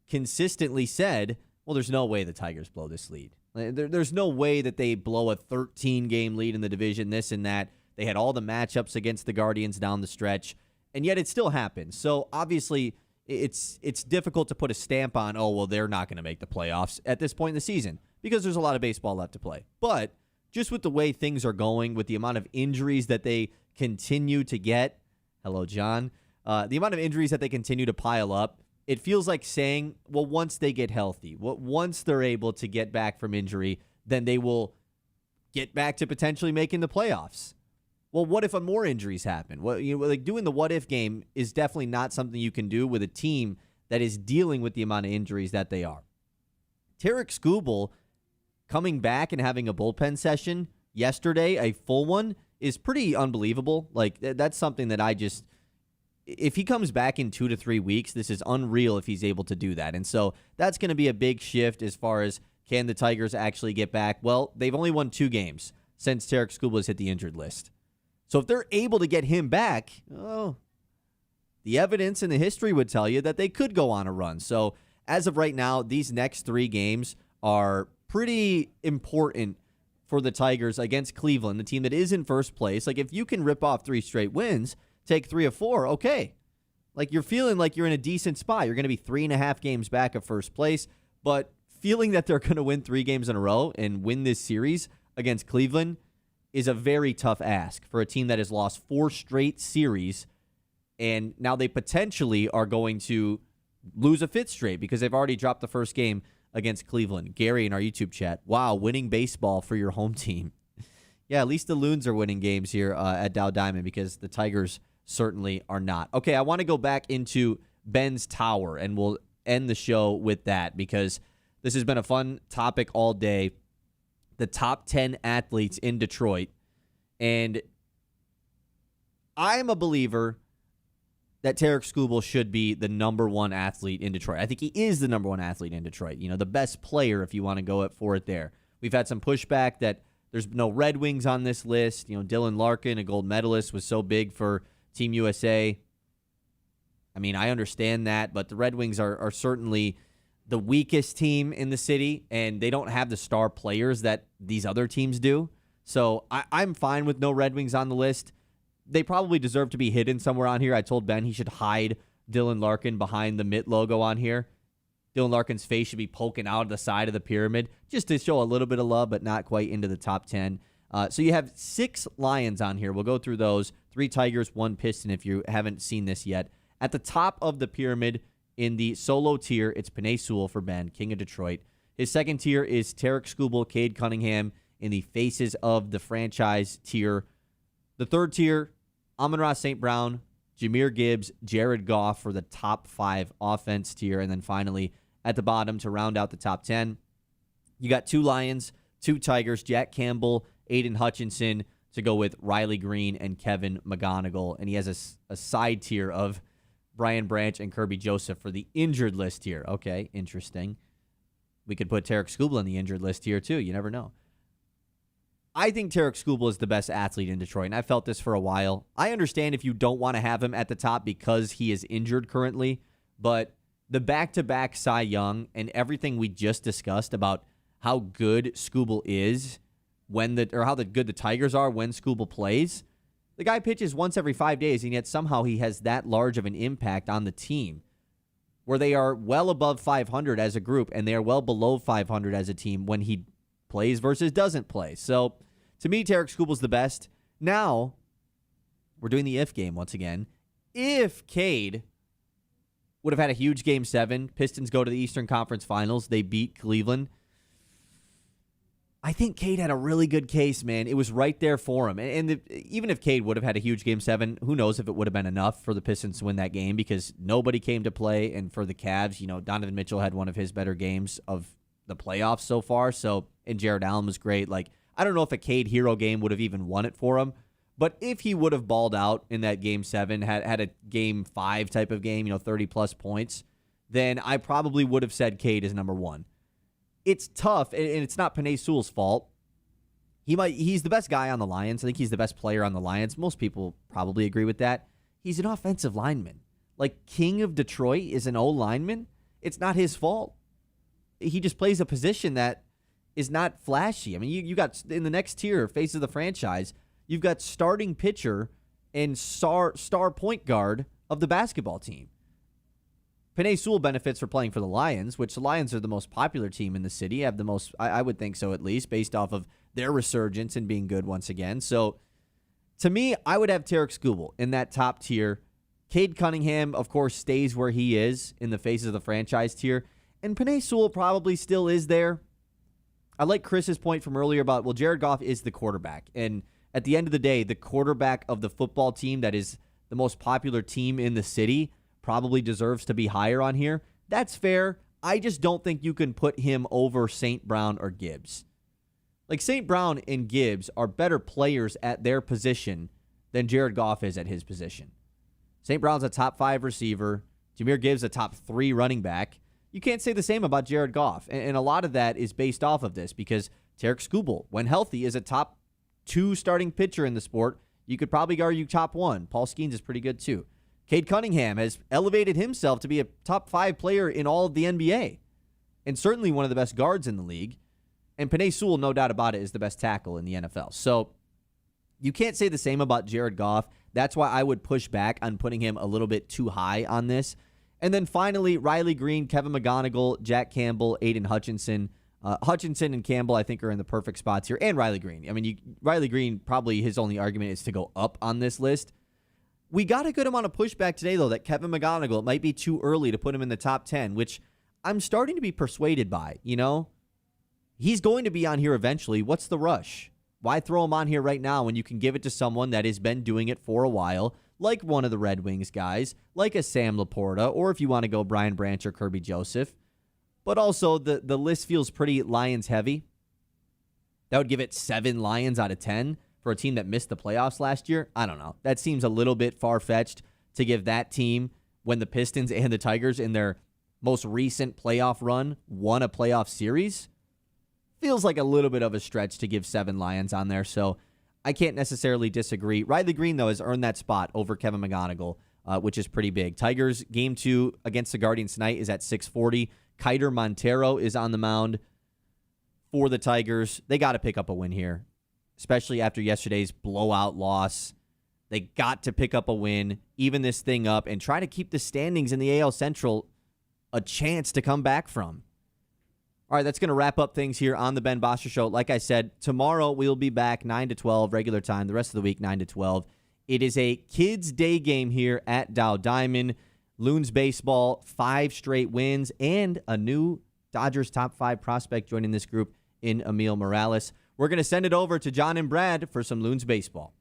consistently said, well, there's no way the Tigers blow this lead. There's no way that they blow a 13-game lead in the division, this and that. They had all the matchups against the Guardians down the stretch, and yet it still happened. So, obviously, it's difficult to put a stamp on, oh, well, they're not going to make the playoffs at this point in the season because there's a lot of baseball left to play. But just with the way things are going, with the amount of injuries that they continue to get, hello, John, the amount of injuries that they continue to pile up, it feels like saying, well, once they get healthy, once they're able to get back from injury, then they will get back to potentially making the playoffs. Well, what if more injuries happen? Well, like doing the what-if game is definitely not something you can do with a team that is dealing with the amount of injuries that they are. Tarek Skubal coming back and having a bullpen session yesterday, a full one, is pretty unbelievable. Like, that's something that if he comes back in 2 to 3 weeks, this is unreal if he's able to do that. And so that's going to be a big shift as far as can the Tigers actually get back. Well, they've only won 2 games since Tarek Skubal has hit the injured list. So if they're able to get him back, the evidence and the history would tell you that they could go on a run. So as of right now, these next 3 games are pretty important for the Tigers against Cleveland, the team that is in first place. Like, if you can rip off 3 straight wins, take 3 of 4, okay. Like, you're feeling like you're in a decent spot. You're going to be 3.5 games back of first place, but feeling that they're going to win 3 games in a row and win this series against Cleveland is a very tough ask for a team that has lost 4 straight series, and now they potentially are going to lose a 5th straight because they've already dropped the first game against Cleveland. Gary in our YouTube chat, wow, winning baseball for your home team. Yeah, at least the Loons are winning games here at Dow Diamond because the Tigers certainly are not. Okay, I want to go back into Ben's Tower, and we'll end the show with that because this has been a fun topic all day. The top 10 athletes in Detroit. And I'm a believer that Tarek Skubal should be the number 1 athlete in Detroit. I think he is the number 1 athlete in Detroit. You know, the best player if you want to go for it there. We've had some pushback that there's no Red Wings on this list. You know, Dylan Larkin, a gold medalist, was so big for Team USA. I mean, I understand that, but the Red Wings are certainly the weakest team in the city, and they don't have the star players that these other teams do. So I'm fine with no Red Wings on the list. They probably deserve to be hidden somewhere on here. I told Ben he should hide Dylan Larkin behind the Mitt logo on here. Dylan Larkin's face should be poking out of the side of the pyramid just to show a little bit of love, but not quite into the top 10. So you have 6 Lions on here. We'll go through those. 3 Tigers, 1 Piston if you haven't seen this yet. At the top of the pyramid, in the solo tier, it's Penei Sewell for Ben, King of Detroit. His second tier is Tarek Skubal, Cade Cunningham in the Faces of the Franchise tier. The third tier, Amon-Ra St. Brown, Jahmyr Gibbs, Jared Goff for the top 5 offense tier. And then finally, at the bottom to round out the top 10, you got 2 Lions, 2 Tigers, Jack Campbell, Aiden Hutchinson, to go with Riley Green and Kevin McGonigal. And he has a side tier of Brian Branch and Kirby Joseph for the injured list here. Okay, interesting. We could put Tarek Skubal on the injured list here, too. You never know. I think Tarek Skubal is the best athlete in Detroit, and I've felt this for a while. I understand if you don't want to have him at the top because he is injured currently, but the back-to-back Cy Young and everything we just discussed about how good Skubal is how good the Tigers are when Skubal plays, the guy pitches once every 5 days, and yet somehow he has that large of an impact on the team where they are well above 500 as a group, and they are well below 500 as a team when he plays versus doesn't play. So, to me, Tarek Skubal's the best. Now, we're doing the if game once again. If Cade would have had a huge Game 7, Pistons go to the Eastern Conference Finals, they beat Cleveland, I think Cade had a really good case, man. It was right there for him. And even if Cade would have had a huge Game 7, who knows if it would have been enough for the Pistons to win that game because nobody came to play. And for the Cavs, Donovan Mitchell had one of his better games of the playoffs so far. And Jared Allen was great. I don't know if a Cade hero game would have even won it for him. But if he would have balled out in that Game 7, had a Game 5 type of game, 30-plus points, then I probably would have said Cade is number one. It's tough, and it's not Penei Sewell's fault. He's the best guy on the Lions. I think he's the best player on the Lions. Most people probably agree with that. He's an offensive lineman. King of Detroit is an O-lineman. It's not his fault. He just plays a position that is not flashy. I mean, you got in the next tier, face of the franchise, you've got starting pitcher and star point guard of the basketball team. Penei Sewell benefits for playing for the Lions, which the Lions are the most popular team in the city, have the most, I would think so at least, based off of their resurgence and being good once again. So, to me, I would have Tarek Skubal in that top tier. Cade Cunningham, of course, stays where he is in the faces of the franchise tier. And Penei Sewell probably still is there. I like Chris's point from earlier about, Jared Goff is the quarterback. And at the end of the day, the quarterback of the football team that is the most popular team in the city probably deserves to be higher on here. That's fair. I just don't think you can put him over St. Brown or Gibbs. St. Brown and Gibbs are better players at their position than Jared Goff is at his position. St. Brown's a top 5 receiver. Jahmyr Gibbs a top 3 running back. You can't say the same about Jared Goff. And a lot of that is based off of this because Tarek Skubal, when healthy, is a top 2 starting pitcher in the sport. You could probably argue top 1. Paul Skeens is pretty good too. Cade Cunningham has elevated himself to be a top 5 player in all of the NBA and certainly one of the best guards in the league. And Penei Sewell, no doubt about it, is the best tackle in the NFL. So you can't say the same about Jared Goff. That's why I would push back on putting him a little bit too high on this. And then finally, Riley Green, Kevin McGonigal, Jack Campbell, Aiden Hutchinson. Hutchinson and Campbell, I think, are in the perfect spots here. And Riley Green. I mean, Riley Green, probably his only argument is to go up on this list. We got a good amount of pushback today, though, that Kevin McGonigal, it might be too early to put him in the top 10, which I'm starting to be persuaded by, He's going to be on here eventually. What's the rush? Why throw him on here right now when you can give it to someone that has been doing it for a while, like one of the Red Wings guys, like a Sam Laporta, or if you want to go Brian Branch or Kirby Joseph. But also, the list feels pretty Lions heavy. That would give it 7 Lions out of 10. For a team that missed the playoffs last year. I don't know. That seems a little bit far-fetched to give that team, when the Pistons and the Tigers in their most recent playoff run won a playoff series. Feels like a little bit of a stretch to give 7 Lions on there, so I can't necessarily disagree. Riley Green, though, has earned that spot over Kevin McGonigal, which is pretty big. Tigers, Game 2 against the Guardians tonight is at 6:40. Kiter Montero is on the mound for the Tigers. They got to pick up a win here, especially after yesterday's blowout loss. They got to pick up a win, even this thing up, and try to keep the standings in the AL Central a chance to come back from. All right, that's going to wrap up things here on the Ben Bosscher Show. Like I said, tomorrow we'll be back 9 to 12, regular time. The rest of the week, 9 to 12. It is a Kids Day game here at Dow Diamond. Loons baseball, 5 straight wins, and a new Dodgers top 5 prospect joining this group in Emil Morales. We're going to send it over to John and Brad for some Loons baseball.